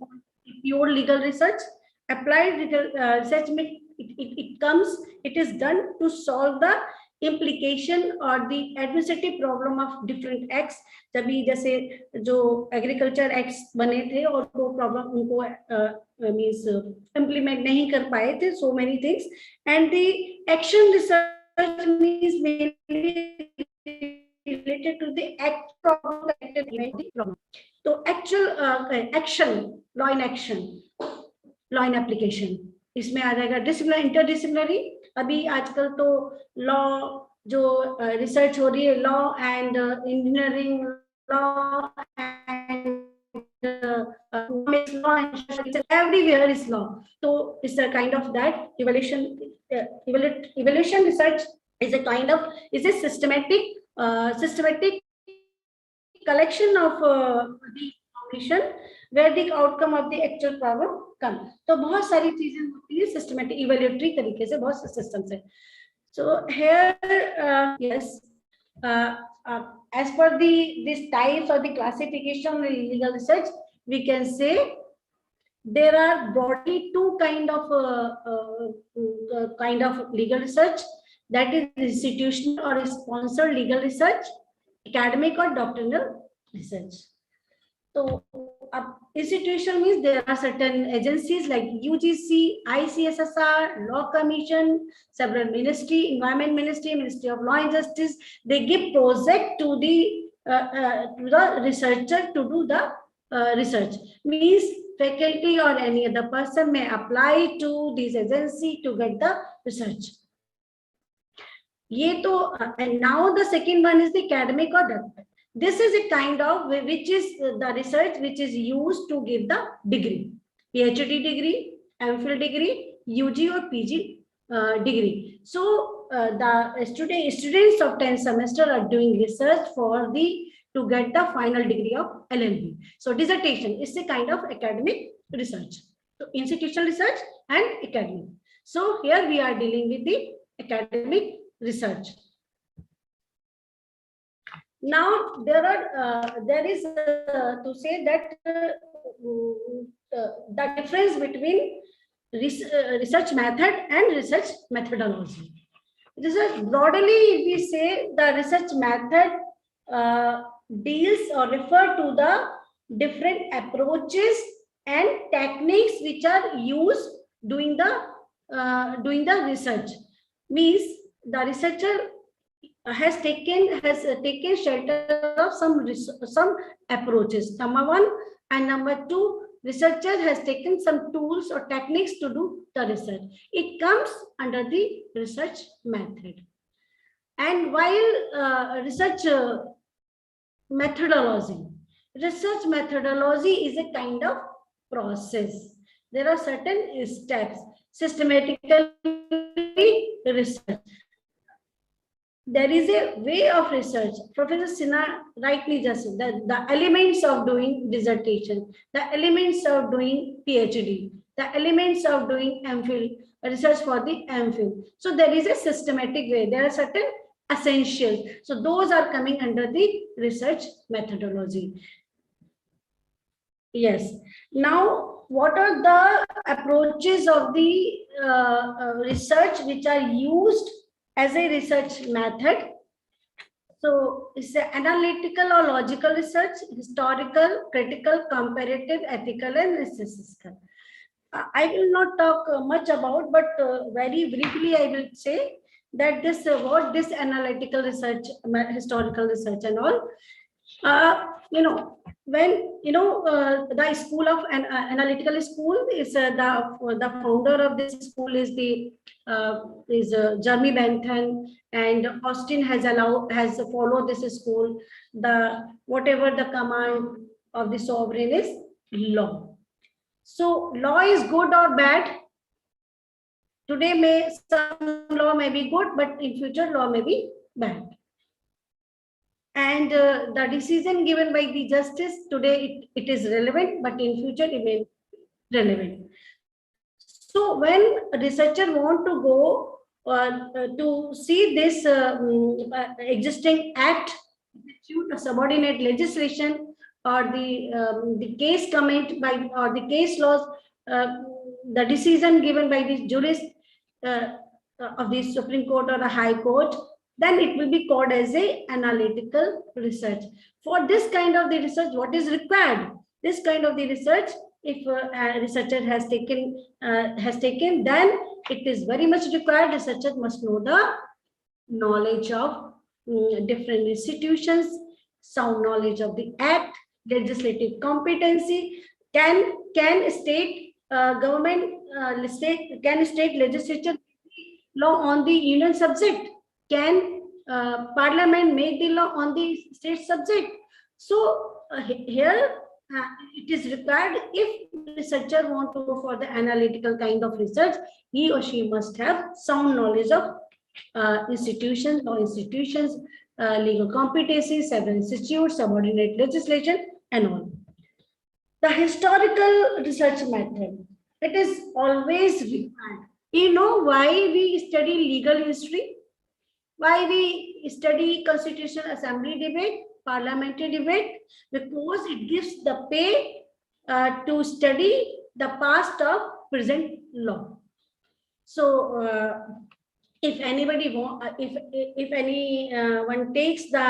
pure legal research. Applied legal research means it is done to solve the implication or the administrative problem of different acts. तभी जैसे जो agriculture acts बने थे और वो problem उनको means implement नहीं कर पाए थे, so many things. And the action research means mainly related to the act problem, problem. So actual action, law in action, law in application, इसमें आ जाएगा डिसिप्लिनरी, इंटरडिसिप्लिनरी. अभी आजकल तो लॉ जो रिसर्च हो रही है, law and engineering, law and everywhere is law. So it's a kind of that evaluation. Evaluation research is a kind of a systematic collection of the information where the outcome of the actual problem come. तो बहुत सारी चीजें होती है systematic evaluatory तरीके से, बहुत system से. So here yes, as per these types or the classification of legal research, we can say there are broadly two kind of legal research, that is institutional or sponsored legal research, academic or doctrinal research. So institutional means there are certain agencies like UGC, ICSSR, Law Commission, several ministry, Environment Ministry, Ministry of Law and Justice. They give project to the researcher to do the research. Means faculty or any other person may apply to this agency to get the research. And now the second one is the academic or doctoral. This is a kind of which is the research which is used to give the degree, PhD degree, MPhil degree, UG or PG degree. So the students of 10th semester are doing research to get the final degree of LLB. So dissertation is a kind of academic research. So institutional research and academic. So here we are dealing with the academic research. Now there is to say that the difference between research method and research methodology. Research broadly, if we say the research method deals or refer to the different approaches and techniques which are used doing the research. Means the researcher has taken shelter of some approaches, number one, and number two, researcher has taken some tools or techniques to do the research. It comes under the research method. And while research methodology. Research methodology is a kind of process. There are certain steps. Systematically research. There is a way of research. Professor Sinha rightly just said that the elements of doing dissertation, the elements of doing PhD, the elements of doing MPhil, research for the MPhil. So there is a systematic way. There are certain essentials. So those are coming under the research methodology. Yes. Now, what are the approaches of the research which are used as a research method? So it's analytical or logical research, historical, critical, comparative, ethical, and statistical. I will not talk much about, but very briefly I will say that this what this analytical research, historical research, and all. When the school of an analytical school is the founder of this school is Jeremy Bentham, and Austin has followed this school. Whatever the command of the sovereign is law. So law is good or bad. Today some law may be good, but in future law may be bad. And the decision given by the justice today it is relevant, but in future it may be relevant. So when a researcher want to go to see this existing act, subordinate legislation, or the case comment by or the case laws, the decision given by the jurist of the Supreme Court or the High Court, then it will be called as a analytical research. For this kind of the research, what is required? This kind of the research, if a researcher has taken, then it is very much required. Researcher must know the knowledge of different institutions, sound knowledge of the act, legislative competency. Can state government, state legislature law on the union subject? Can parliament make the law on the state subject? So here it is required, if researcher want to go for the analytical kind of research, he or she must have sound knowledge of institutions, law institutions, legal competencies, several institutes, subordinate legislation, and all. The historical research method, it is always required. You know why we study legal history? Why we study Constitutional Assembly debate, parliamentary debate? Because it gives the pay to study the past of present law. So if anybody if anyone takes the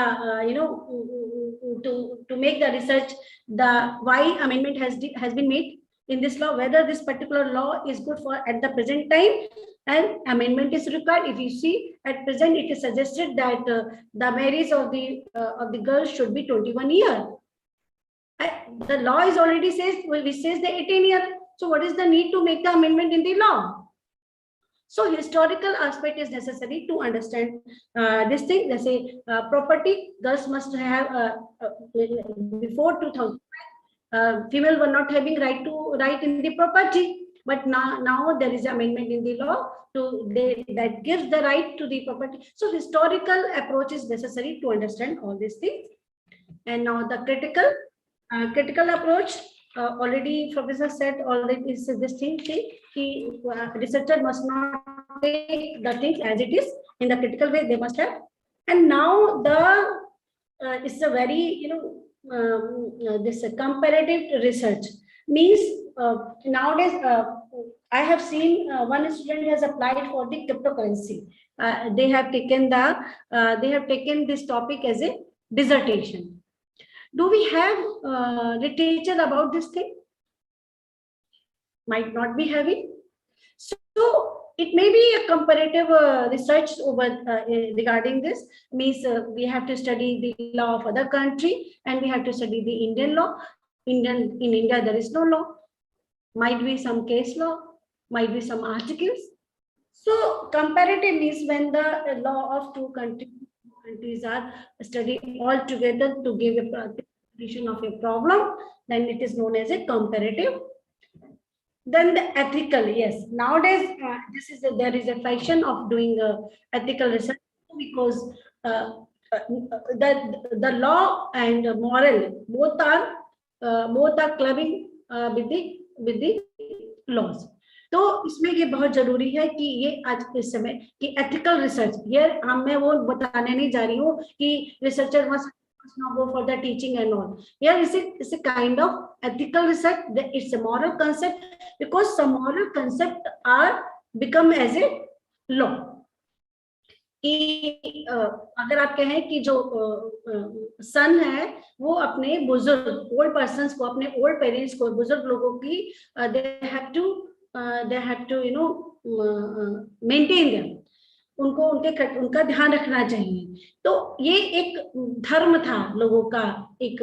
to make the research, the why amendment has been made in this law, whether this particular law is good for at the present time, and amendment is required. If you see at present, it is suggested that the marriage of the girls should be 21 years. The law is already says the 18 years. So what is the need to make the amendment in the law? So historical aspect is necessary to understand this thing. Let's say property, girls must have before 2000. Female were not having right in the property, but now there is amendment in the law that gives the right to the property. So historical approach is necessary to understand all these things. And now the critical approach, already Professor said already is this thing. Researcher must not take the things as it is. In the critical way they must have. And now it's a very this comparative research means nowadays I have seen one student has applied for the cryptocurrency. They have taken this topic as a dissertation. Do we have literature about this thing? Might not be having. So it may be a comparative research over regarding this. Means we have to study the law of other country and we have to study the Indian law. In India there is no law. Might be some case law, might be some articles. So comparative means when the law of two countries These are studied all together to give a presentation of a problem. Then it is known as a comparative. Then the ethical, yes. Nowadays, there is a fashion of doing ethical research because the law and moral both are clubbing with the laws. तो इसमें ये बहुत जरूरी है कि ये आज इस समय कि एथिकल रिसर्च, ये मैं वो बताने नहीं जा रही हूँ कि researcher must not go for the teaching and all. Here is a kind of ethical research. It's a moral concept because some moral concept are become as a law. कि अगर आप कहें कि जो सन है वो अपने बुजुर्ग ओल्ड पर्सन्स को, अपने ओल्ड पेरेंट्स को, बुजुर्ग लोगों की they have to you know maintain them, उनको उनका ध्यान रखना चाहिए. तो ये एक धर्म था लोगों का, एक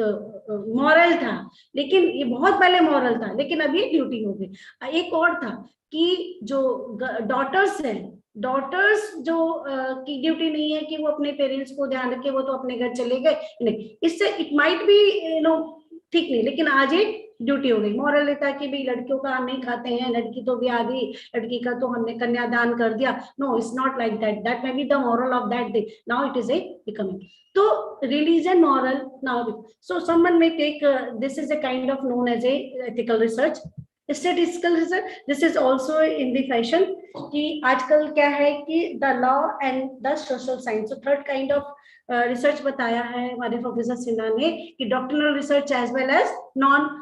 मॉरल था, लेकिन ये बहुत पहले मॉरल था, लेकिन अब ये ड्यूटी हो गई. एक और था कि जो डॉटर्स हैं, डॉटर्स जो की ड्यूटी नहीं है कि वो अपने पेरेंट्स को ध्यान रखे, वो तो अपने घर चले गए, नहीं, इससे it might be you know ठीक नहीं, लेकिन आज ये ड्यूटी हो गई. मॉरल था कि भाई लड़कियों का हम नहीं खाते हैं, लड़की तो भी आ गई, लड़की का तो हमने कन्यादान कर दिया. No, it's not like that. That may be the moral of that day. Now it is a becoming. तो religion moral now, so someone may take this is a kind of known as a ethical research. Statistical research, this is also in the fashion कि आजकल क्या है कि the law and the social science. Third kind of research बताया है हमारे professor Sinha ने कि doctrinal research as well as non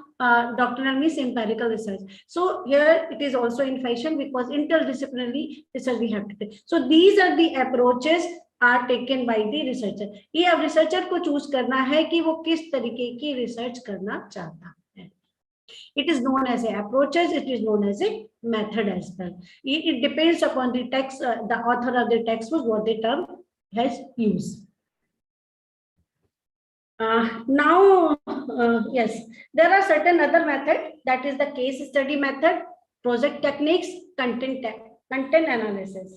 doctrinal means empirical research. So here it is also in fashion because interdisciplinary research we have to take. So these are the approaches are taken by the researcher. ये अब researcher को choose करना है कि वो किस तरीके की research करना चाहता है. It is known as a approaches, it is known as a method as well. It depends upon the text, the author of the textbook, what the term has used. Now, yes, there are certain other methods, that is the case study method, project techniques, content analysis.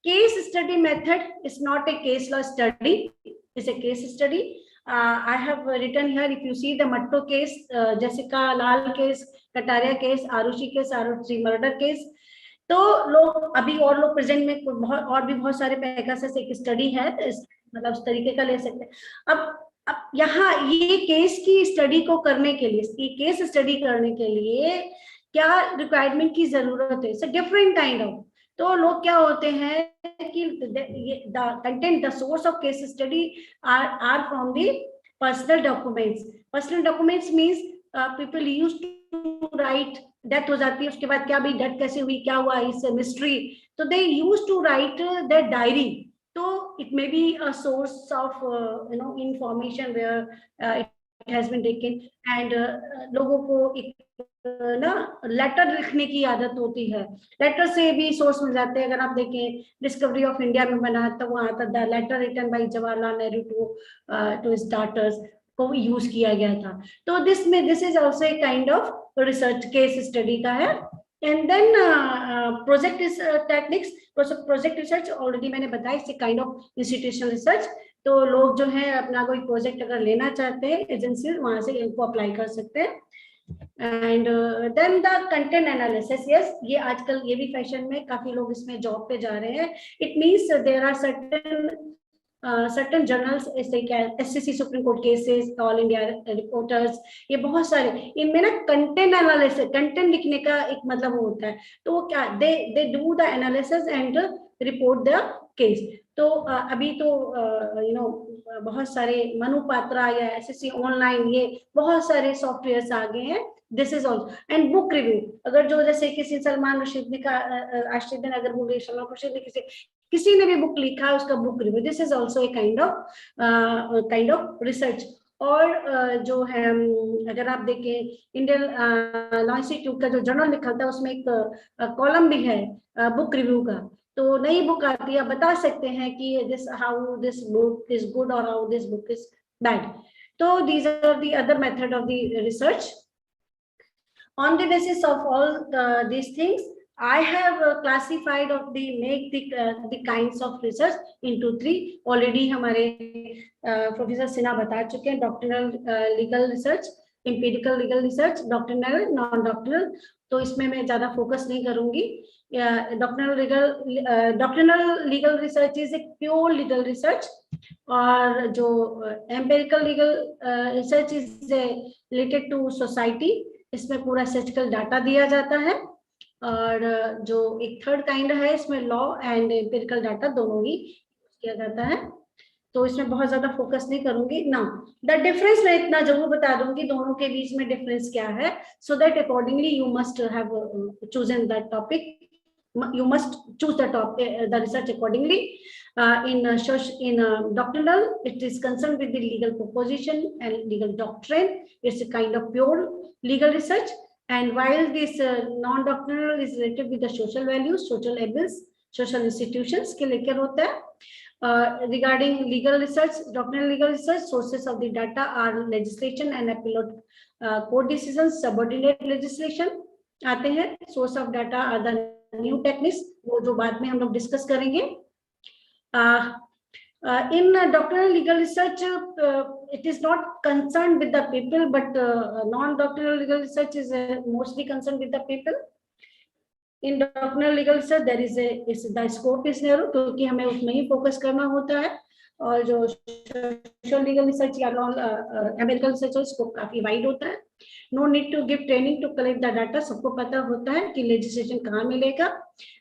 Case study method is not a case law study, it's a case study. I have written here, if you see the Matto case, Jessica Lal case, Kataria case, Arushi case, Arushi murder case. तो लोग अभी और लोग present में और भी बहुत सारे पैगासस एक स्टडी है, मतलब उस तरीके का ले सकते हैं. अब यहाँ ये केस की स्टडी को करने के लिए, ये केस स्टडी करने के लिए क्या रिक्वायरमेंट की जरूरत है, it's a different kind of. तो लोग क्या होते हैं कि the content, the source of case study are from the personal documents. Personal documents means people use to write, death हो जाती है उसके बाद क्या भाई डेथ कैसे हुई, क्या हुआ, इस मिस्ट्री, तो they use to write the diary. So it may be a source of information where it has been taken, and लोगों को एक ना लेटर लिखने की आदत होती है, लेटर से भी सोर्स मिल जाते हैं. अगर आप देखें डिस्कवरी ऑफ इंडिया में बना तो वहाँ आता the letter written by Jawaharlal Nehru to his daughters को यूज किया गया था. तो this is also a kind of research, case study का है. And then project techniques, project research already मैंने बताया, it's kind of institutional research. तो लोग जो है अपना कोई प्रोजेक्ट अगर लेना चाहते हैं एजेंसी, वहां से इनको अप्लाई कर सकते हैं. And then the content analysis, yes, ये आजकल ये भी फैशन में, काफी लोग इसमें जॉब पे जा रहे हैं. It means there are certain journals, SCC supreme court cases, all India reporters, ये बहुत सारे, इनमें ना कंटेंट एनालिसिस, कंटेंट लिखने का एक मतलब होता है. तो वो क्या, they do the analysis and report the case. तो अभी तो बहुत सारे मनुपात्रा या SCC ऑनलाइन, ये बहुत सारे सॉफ्टवेयर्स आ गए हैं. This is also, and book review. अगर जो जैसे किसी सलमान रशीदी का आश्रित दिन अगर बोले सलमान रशीद ने किसी ने भी बुक लिखा, उसका book review, this is also a kind of research. और जो है अगर आप देखें इंडियन लॉ इंस्टीट्यूट का जो जर्नल लिखा था, उसमें एक कॉलम भी है बुक रिव्यू का. तो नई बुक आती है, बता सकते हैं कि how this book is good और how this book is bad. तो these are the other method of the research. On the basis of all these things, I have classified of the kinds of research into 3. Already हमारे professor Sinha बता चुके हैं, doctoral legal research, empirical legal research, doctrinal, non-doctrinal. तो इसमें मैं ज्यादा focus नहीं करूंगी. Doctrinal legal research is a pure legal research, और जो empirical legal research is related to society, इसमें पूरा statistical data दिया जाता है. और जो एक थर्ड काइंड है, इसमें लॉ एंड एम्पिरिकल डाटा दोनों ही किया जाता है. तो इसमें बहुत ज्यादा फोकस नहीं करूंगी. ना द डिफरेंस मैं इतना जरूर बता दूंगी दोनों के बीच में डिफरेंस क्या है, so that accordingly you must have chosen that topic, you must choose the research accordingly. In doctrinal, it is concerned with the legal proposition and legal doctrine. It's a kind of pure legal research. And while this non-doctrinal is related with the social values, social evils, social institutions के लेकर होता है. Regarding legal research, doctrinal legal research, sources of the data are legislation and appellate court decisions, subordinate legislation आते हैं. Source of data are the new techniques, वो जो बाद में हम लोग डिस्कस करेंगे. In doctrinal legal research, it is not concerned with the people, but non-doctrinal legal research is mostly concerned with the people. In doctrinal legal research, there is the scope is narrow, क्योंकि हमें उसमें ही focus करना होता है. और जो social legal research या American research scope काफी वाइड होता है. No need to give training to collect the data. सबको पता होता है कि लेजिस्लेशन कहाँ मिलेगा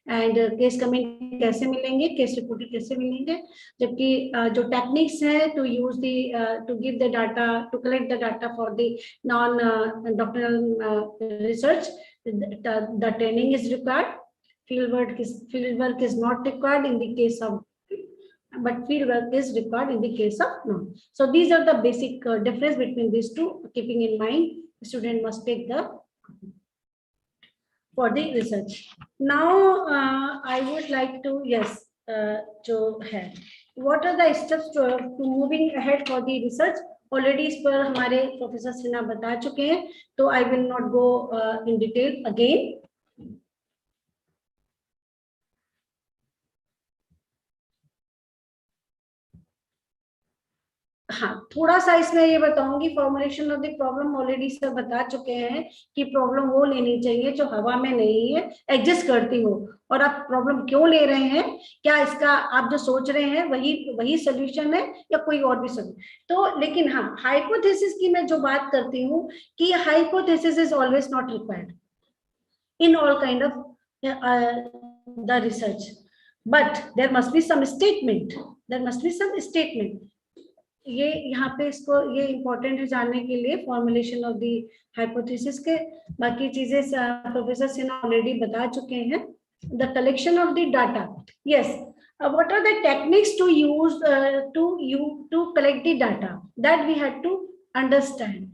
एंड केस कमेंट कैसे मिलेंगे, केस रिपोर्टिंग कैसे मिलेंगे. जबकि जो टेक्निक्स हैं to use to give the data, to collect the data for the non doctoral research, the training is required. Field work is not required in the case of, but field work is required in the case of non. So these are the basic difference between these two. Keeping in mind, the student must take the for the research. Now I would like to, yes, जो है, what are the steps to moving ahead for the research? Already इस पर हमारे professor Sinha बता चुके हैं, तो I will not go in detail again. हाँ, थोड़ा सा इसमें ये बताऊंगी. Formulation of the problem already sir बता चुके हैं कि प्रॉब्लम वो लेनी चाहिए जो हवा में नहीं है, एग्जिस्ट करती हो. और आप प्रॉब्लम क्यों ले रहे हैं, क्या इसका आप जो सोच रहे हैं वही सोल्यूशन है या कोई और भी सोल्यूशन. तो लेकिन हाँ, हाइपोथेसिस की मैं जो बात करती हूँ कि hypothesis is always not required in all kind of the research, but there must be some statement, there must be some statement. ये यहाँ पे इसको ये इम्पोर्टेंट है जानने के लिए फॉर्मुलेशन ऑफ द हाइपोथेसिस के. बाकी चीजें प्रोफेसर सिन्हा ऑलरेडी बता चुके हैं. The collection of the data, yes, what are the techniques to use to collect the data, that we have to understand.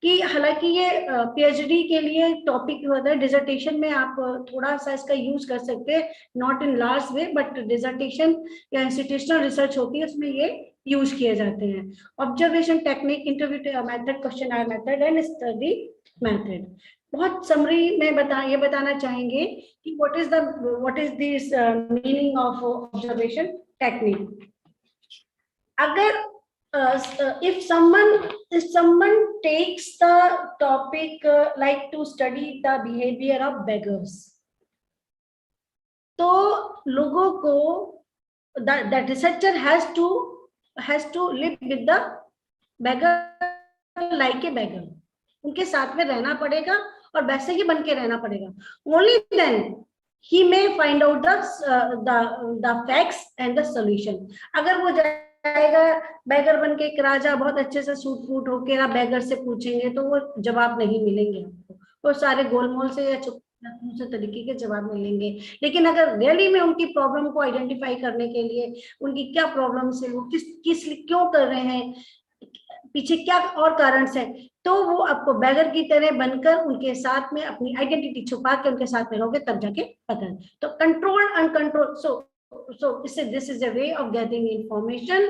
कि हालांकि ये पीएचडी के लिए टॉपिक होता है, डिसर्टेशन में आप थोड़ा सा इसका यूज कर सकते हैं, not in large way, but dissertation या इंस्टीट्यूशनल रिसर्च होती है उसमें ये यूज किए जाते हैं. Observation technique, interview method, question hour method and study method. बहुत समरी में ये बताना चाहेंगे कि what is this meaning of observation technique. अगर if someone takes the topic like to study the behavior of beggars, तो लोगों को the researcher has to live with the beggar like a beggar. उनके साथ में रहना पड़ेगा और वैसे ही बन के रहना पड़ेगा. Only then he may find out the facts and the solution. अगर वो जाएगा बैगर बन के, एक राजा बहुत अच्छे से सूट फूट होके बैगर से पूछेंगे तो वो जवाब नहीं मिलेंगे आपको, वो सारे गोलमोल से या दूसरे तरीके के जवाब मिलेंगे. लेकिन अगर रियली में उनकी प्रॉब्लम को आइडेंटिफाई करने के लिए, उनकी क्या प्रॉब्लम है, वो किस क्यों कर रहे हैं, पीछे क्या और कारण है, तो वो आपको बैगर की तरह बनकर उनके साथ में अपनी आइडेंटिटी छुपा के उनके साथ में रहोगे तब जाके पता. तो control uncontrol, so this is a way of gathering information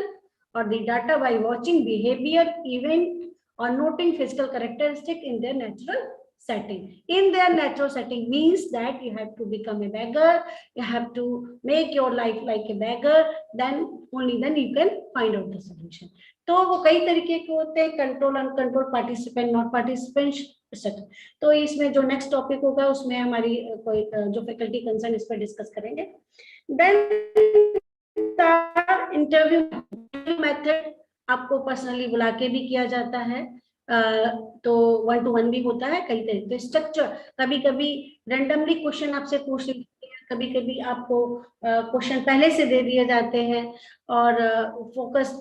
or the data by watching behavior, event or noting physical characteristic in their natural setting. In their natural setting means that you have to become a beggar, you have to make your life like a beggar, then only then you can find out the solution. तो वो कई तरीके के होते हैं, control, uncontrol, participant, not participant, etcetera. तो इसमें जो नेक्स्ट टॉपिक होगा उसमें हमारी कोई जो फैकल्टी कंसर्न इस पर डिस्कस करेंगे. देन इंटरव्यू मेथड आपको पर्सनली बुला के भी किया जाता है, तो 1-to-1 भी होता है. कई तरीके स्ट्रक्चर, कभी कभी रैंडमली क्वेश्चन आपसे पूछ लेते हैं, कभी कभी आपको क्वेश्चन पहले से दे दिए जाते हैं, और फोकस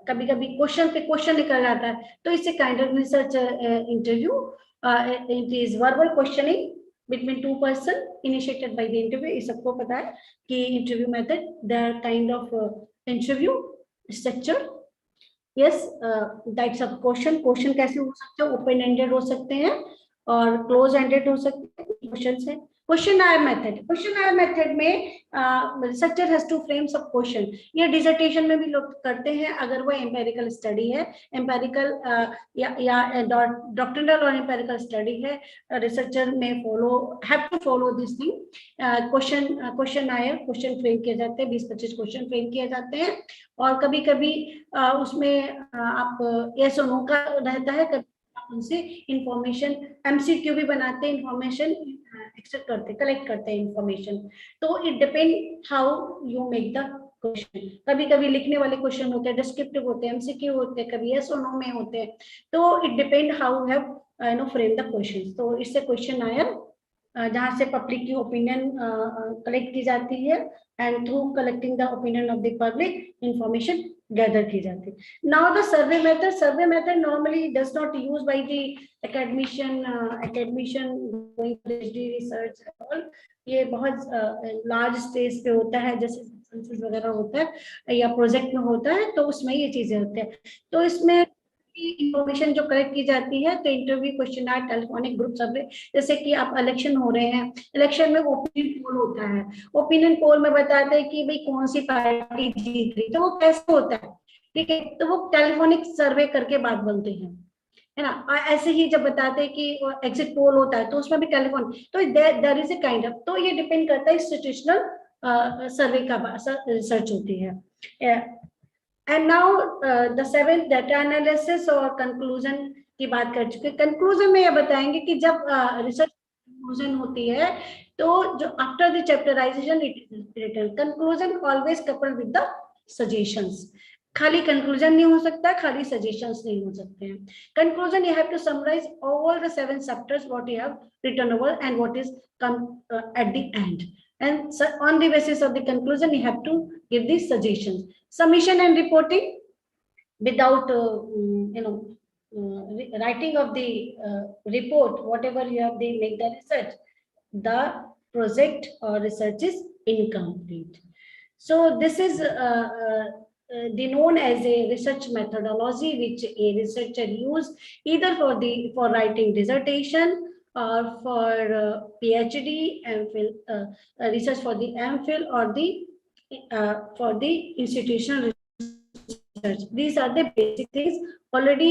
कभी कभी क्वेश्चन पे क्वेश्चन निकल जाता है. तो इससे kind of research interview, it is verbal questioning between two person initiated by the interview. इस सबको पता है कि interview method, there kind of interview structure. Yes, types of question कैसे हो सकते हैं, ओपन एंडेड हो सकते हैं और क्लोज एंडेड हो सकते हैं. क्वेश्चन है क्वेश्चन आयर मेथड में researcher has to frame sub question. ये डिसर्टेशन में भी लोग करते हैं अगर वो एम्पेरिकल स्टडी है, एम्पेरिकल या डॉक्टरल और एम्पेरिकल स्टडी है. रिसर्चर में have to follow this thing. Questionnaire, question frame किए जाते हैं, 20-25 क्वेश्चन फ्रेम किए जाते हैं, और कभी कभी उसमें आप यस और नो का रहता है, कभी उनसे इंफॉर्मेशन एमसीक्यू भी बनाते हैं, इंफॉर्मेशन एक्सट्रैक्ट करते, कलेक्ट करते हैं इंफॉर्मेशन. तो it depend how you make the question. कभी कभी लिखने वाले क्वेश्चन होते हैं, डिस्क्रिप्टिव होते हैं, एमसीक्यू होते हैं, कभी यस और नो में होते हैं. तो it depend how have frame the question. तो इससे क्वेश्चन आया जहाँ से पब्लिक की ओपिनियन कलेक्ट की जाती है, and through collecting the opinion of the public information gather की जाती है. Now the survey method normally does not use by the academician going PhD research. ये बहुत लार्ज स्टेज पे होता है, जैसे सेंसस वगैरह होता है या प्रोजेक्ट में होता है, तो उसमें ये चीजें होती है. तो इसमें इंफॉर्मेशन जो कलेक्ट की जाती है, तो इंटरव्यू, क्वेश्चन, टेलीफोनिक ग्रुप सर्वे. जैसे कि आप इलेक्शन हो रहे हैं, इलेक्शन में ओपिनियन पोल होता है. ओपिनियन पोल में बताते हैं कि भाई कौन सी पार्टी जीत रही, तो वो कैसे होता है, ठीक है. तो वो टेलीफोनिक सर्वे करके बात बोलते हैं, है ना. ऐसे ही जब बताते हैं कि एग्जिट पोल होता है, तो उसमें भी टेलीफोन. तो there is a kind of, तो ये डिपेंड करता है इंस्टीट्यूशनल सर्वे का रिसर्च होती है. And now the 7th data analysis और कंक्लूजन की बात कर चुके. कंक्लूजन में ये बताएंगे कि जब रिसर्च कंक्लूजन होती है, तो जो after the chapterisation it is written, conclusion always coupled with the suggestions. खाली कंक्लूजन नहीं हो सकता, खाली सजेशंस नहीं हो सकते हैं. Conclusion you have to summarise all the 7 chapters what you have written over and what is come at the end, and so on the basis of the conclusion you have to give these suggestions. Submission and reporting without writing of the report, whatever you have, they make the research, the project or research is incomplete. So this is known as a research methodology which a researcher use either for writing dissertation or for PhD, MPhil, research for the MPhil, or for the institutional research. These are the basic things. Already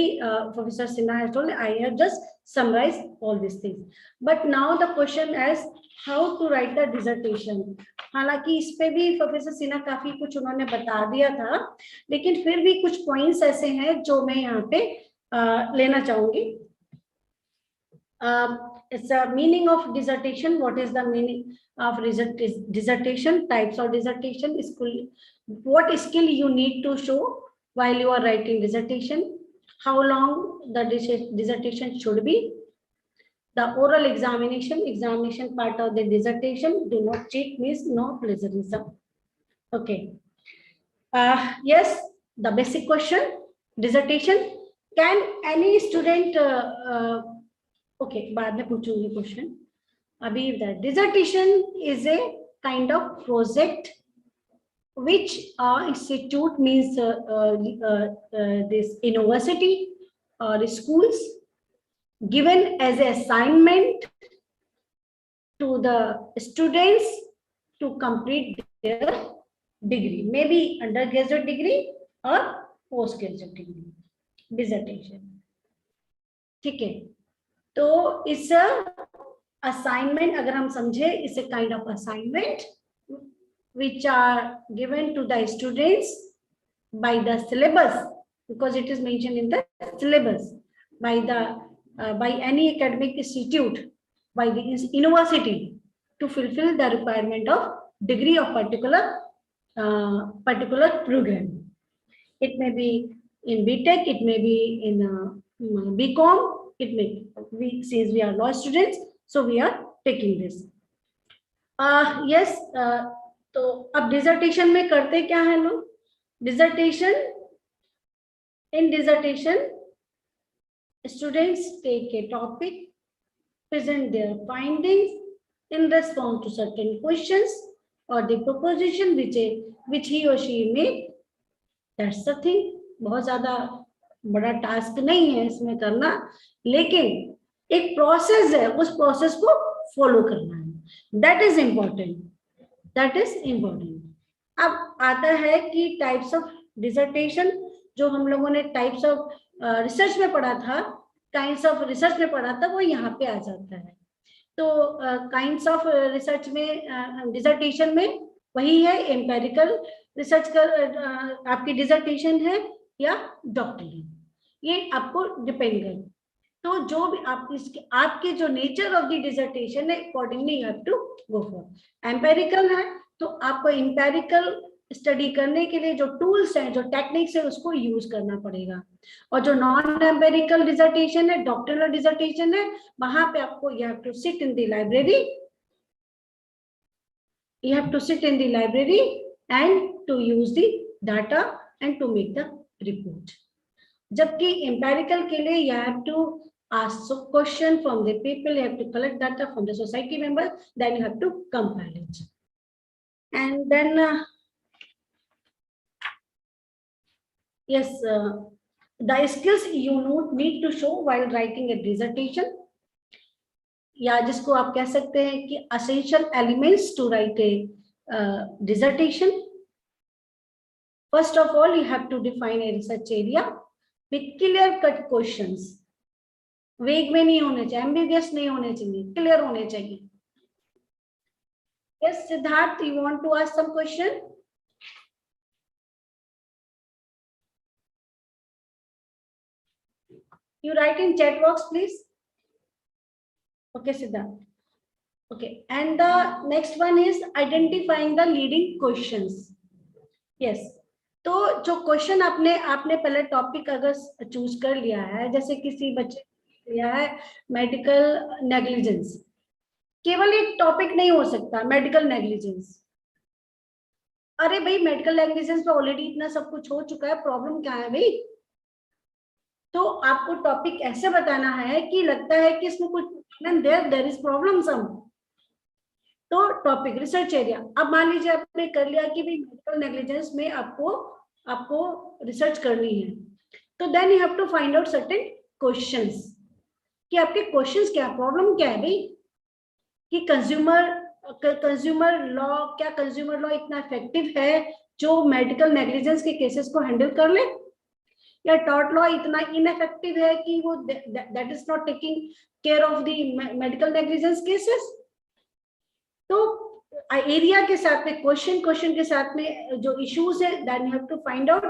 Professor Sinha has told, I have just summarized all these things. But now the question is how to write the dissertation. हालांकि इस पे भी professor Sinha काफी कुछ उन्होंने बता दिया था, लेकिन फिर भी कुछ पॉइंट्स ऐसे हैं जो मैं यहाँ पे लेना चाहूंगी. It's the meaning of dissertation. What is the meaning of dissertation? Types of dissertation. What skill you need to show while you are writing dissertation? How long the dissertation should be? The oral examination part of the dissertation. Do not cheat, means no plagiarism. Okay. Yes, the basic question. Dissertation. Can any student okay, बाद में पूछूंगी question. अभी dissertation is a kind of project which institute, means this university or schools, given as an assignment to the students to complete their degree, maybe undergraduate degree or postgraduate degree. Dissertation. ठीक है. तो इस assignment अगर हम समझे, इस a kind of assignment which are given to the students by the syllabus, because it is mentioned in the syllabus, by the by any academic institute, by the university, to fulfill the requirement of degree of particular program. It may be in BTech, it may be in BCom, it may be, since we are law students, so we are taking this. Yes, तो अब dissertation में करते क्या है लोग? Dissertation, in dissertation, students take a topic, present their findings in response to certain questions or the proposition which he or she made. That's the thing. बहुत ज्यादा बड़ा टास्क नहीं है इसमें करना, लेकिन एक प्रोसेस है, उस प्रोसेस को फॉलो करना है. That is important. That is important. अब आता है कि टाइप्स ऑफ डिसर्टेशन, जो हम लोगों ने टाइप्स ऑफ रिसर्च में पढ़ा था, काइंड्स ऑफ रिसर्च में पढ़ा था, वो यहाँ पे आ जाता है. तो काइंड्स ऑफ रिसर्च में, डिसर्टेशन में वही है, एम्पेरिकल रिसर्च कर आपकी डिसर्टेशन है या डॉक्टरल, ये आपको डिपेंड करे. तो जो भी आप इसके आपके जो नेचर ऑफ द डिसर्टेशन है, accordingly you have to go for. Empirical है तो आपको एम्पेरिकल स्टडी करने के लिए जो टूल्स हैं, जो टेक्निक्स है, उसको यूज करना पड़ेगा. और जो नॉन एम्पेरिकल डिसर्टेशन है, डॉक्टरल डिसर्टेशन है, वहां पे आपको you have to sit in the library, you have to sit in the library and to use the data and to make the report. जबकि empirical के लिए you have to ask question from the people, you have to collect data from the society members, then you have to compile it. And then yes, the skills you need to show while writing a dissertation, या जिसको आप कह सकते हैं कि essential elements to write a dissertation. First of all, you have to define a research area with clear-cut questions. वेग में नहीं होने चाहिए, ambiguous नहीं होने चाहिए, clear होने चाहिए. Yes, Siddharth, you want to ask some question? You write in chat box, please. Okay, Siddharth. Okay, and the next one is identifying the leading questions. Yes, तो जो क्वेश्चन आपने पहले टॉपिक अगर चूज कर लिया है, जैसे किसी बच्चे ने लिया है मेडिकल नेग्लिजेंस, केवल एक टॉपिक नहीं हो सकता मेडिकल नेग्लिजेंस. अरे भाई, मेडिकल नेग्लिजेंस पे ऑलरेडी इतना सब कुछ हो चुका है, प्रॉब्लम क्या है भाई? तो आपको टॉपिक ऐसे बताना है कि लगता है कि इसमें कुछ देयर इज प्रॉब्लम सम. तो टॉपिक, रिसर्च एरिया. अब मान लीजिए आपने कर लिया कि भाई मेडिकल नेग्लिजेंस में आपको रिसर्च करनी है, तो then you have to find out certain questions, कि आपके क्वेश्चंस क्या, प्रॉब्लम क्या है भाई, कि कंज्यूमर लॉ, क्या कंज्यूमर लॉ इतना इफेक्टिव है जो मेडिकल नेग्लिजेंस के केसेस को हैंडल कर ले, या टॉर्ट लॉ इतना इनइफेक्टिव है कि वो that is not taking care of the medical negligence cases. तो एरिया के साथ में क्वेश्चन के साथ में जो इश्यूज है, then you have to find out.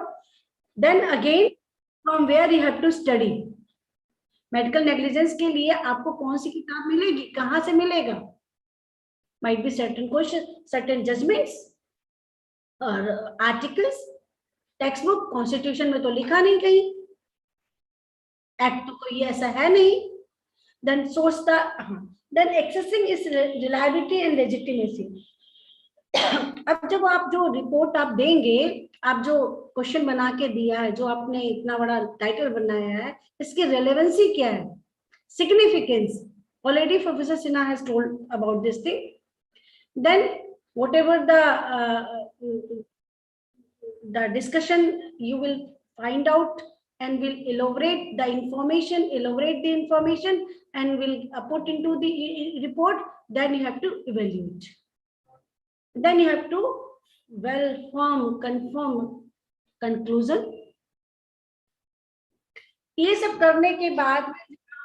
Then again from where you have to study. Medical negligence के लिए आपको कौन सी किताब मिलेगी, कहाँ से मिलेगा? Might be certain question, certain judgements और आर्टिकल्स, टेक्स्ट बुक, कॉन्स्टिट्यूशन में तो लिखा नहीं कहीं, एक्ट तो कोई ऐसा है नहीं. Then source then accessing is reliability and legitimacy. अब जब आप जो रिपोर्ट आप देंगे, आप जो क्वेश्चन बना के दिया है, जो आपने इतना बड़ा टाइटल बनाया है, इसकी रेलेवेंसी क्या है, significance. Already professor Sinha has told about this thing. Then whatever the discussion, you will find out and will elaborate the information and will put into the report. Then you have to evaluate. Then you have to confirm conclusion. ये सब करने के बाद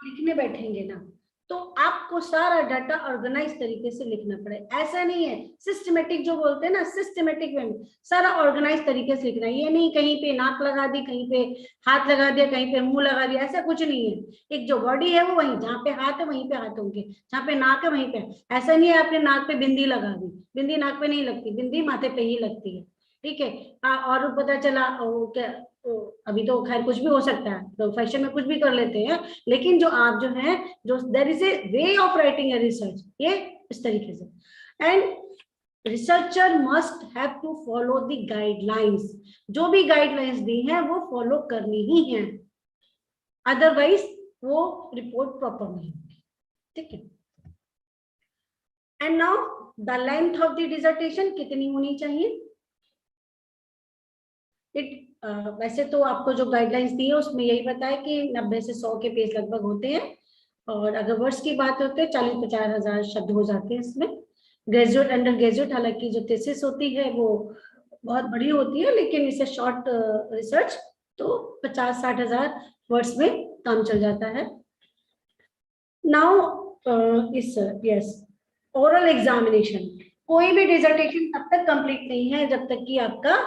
लिखने बैठेंगे ना तो आपको सारा डाटा ऑर्गेनाइज तरीके से लिखना पड़ेगा। ऐसा नहीं है सिस्टमेटिक जो बोलते हैं ना, सिस्टमेटिक में सारा ऑर्गेनाइज तरीके से लिखना है। ये नहीं कहीं पे नाक लगा दी, कहीं पे हाथ लगा दिया, कहीं पे मुंह लगा दिया, ऐसा कुछ नहीं है। एक जो बॉडी है वो वहीं, जहाँ पे हाथ है वहीं पे हाथ होंगे, जहाँ पे नाक है वहीं पे। ऐसा नहीं है आपने नाक पे बिंदी लगा दी, बिंदी नाक पे नहीं लगती, बिंदी माथे पे ही लगती है, ठीक है। और पता चला क्या, अभी तो खैर कुछ भी हो सकता है, तो फैशन में कुछ भी कर लेते हैं, लेकिन जो आप जो है, जो there is a way of writing a research, ये इस तरीके से। And researcher must have to follow the guidelines, जो भी गाइडलाइंस दी हैं वो फॉलो करनी ही है, अदरवाइज वो रिपोर्ट प्रॉपर नहीं होगी, ठीक है। And now the length of the dissertation कितनी होनी चाहिए। वैसे तो आपको जो गाइडलाइंस दी है उसमें यही बताया कि 90 से 100 के पेज लगभग होते हैं, और अगर वर्ड्स की बात होती है 40-50 हजार शब्द हो जाते हैं इसमें। ग्रेजुएट, अंडर ग्रेजुएट, हालांकि जो थीसिस होती है वो बहुत बड़ी होती है, लेकिन इसे शॉर्ट रिसर्च तो 50-60 हजार वर्ड्स में काम चल जाता है। नाउ इस यस ओरल एग्जामिनेशन, कोई भी डिसर्टेशन तब तक कंप्लीट नहीं है जब तक कि आपका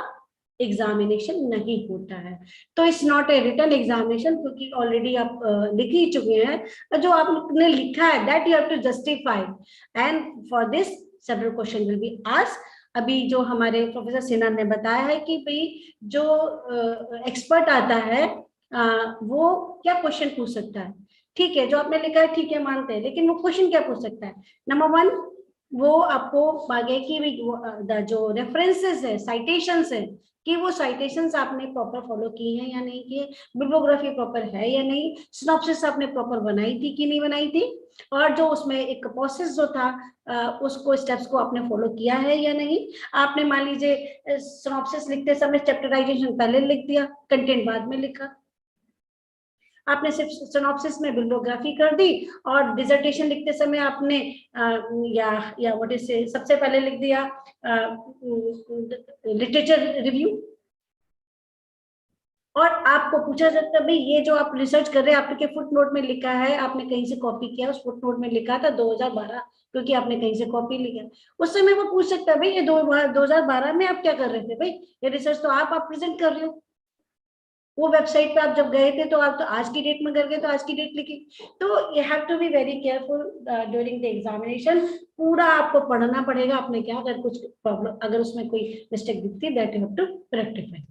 एग्जामिनेशन नहीं होता है। तो it's not a written examination, क्योंकि ऑलरेडी आप लिख ही चुके हैं। जो आपने लिखा है that you have to justify, and for this several question will be asked. अभी जो हमारे प्रोफेसर सिन्हा ने बताया है कि भाई जो एक्सपर्ट आता है वो क्या क्वेश्चन पूछ सकता है, ठीक है। जो आपने लिखा है ठीक है मानते हैं, लेकिन वो क्वेश्चन क्या पूछ सकता है। नंबर 1 वो आपको आगे की जो रेफरेंसेस है, साइटेशंस है, कि वो साइटेशंस आपने प्रॉपर फॉलो की हैं या नहीं किए, बिब्लियोग्राफी प्रॉपर है या नहीं, सिनॉप्सिस आपने प्रॉपर बनाई थी कि नहीं बनाई थी, और जो उसमें एक प्रोसेस जो था उसको स्टेप्स को आपने फॉलो किया है या नहीं। आपने मान लीजिए सिनॉप्सिस लिखते समय चैप्टराइजेशन पहले लिख दिया, कंटेंट बाद में लिखा, आपने सिर्फ सिनॉप्सिस में बिब्लियोग्राफी कर दी, और डिसर्टेशन लिखते समय आपने या व्हाट इज से सबसे पहले लिख दिया लिटरेचर रिव्यू। और आपको पूछा जाता है भाई ये जो आप रिसर्च कर रहे हैं आपके फुट नोट में लिखा है, आपने कहीं से कॉपी किया, उस फुट नोट में लिखा था 2012, क्योंकि आपने कहीं से कॉपी लिखा, उस समय वो पूछ सकता है भाई ये 2012 में आप क्या कर रहे थे, भाई ये रिसर्च तो आप प्रेजेंट कर रहे हो। वो वेबसाइट पे आप जब गए थे तो आप तो आज की डेट में कर गए तो आज की डेट लिखी। तो you have to be very careful during the examination. पूरा आपको पढ़ना पड़ेगा, आपने क्या, अगर कुछ प्रॉब्लम, अगर उसमें कोई मिस्टेक दिखती है that you have to rectify.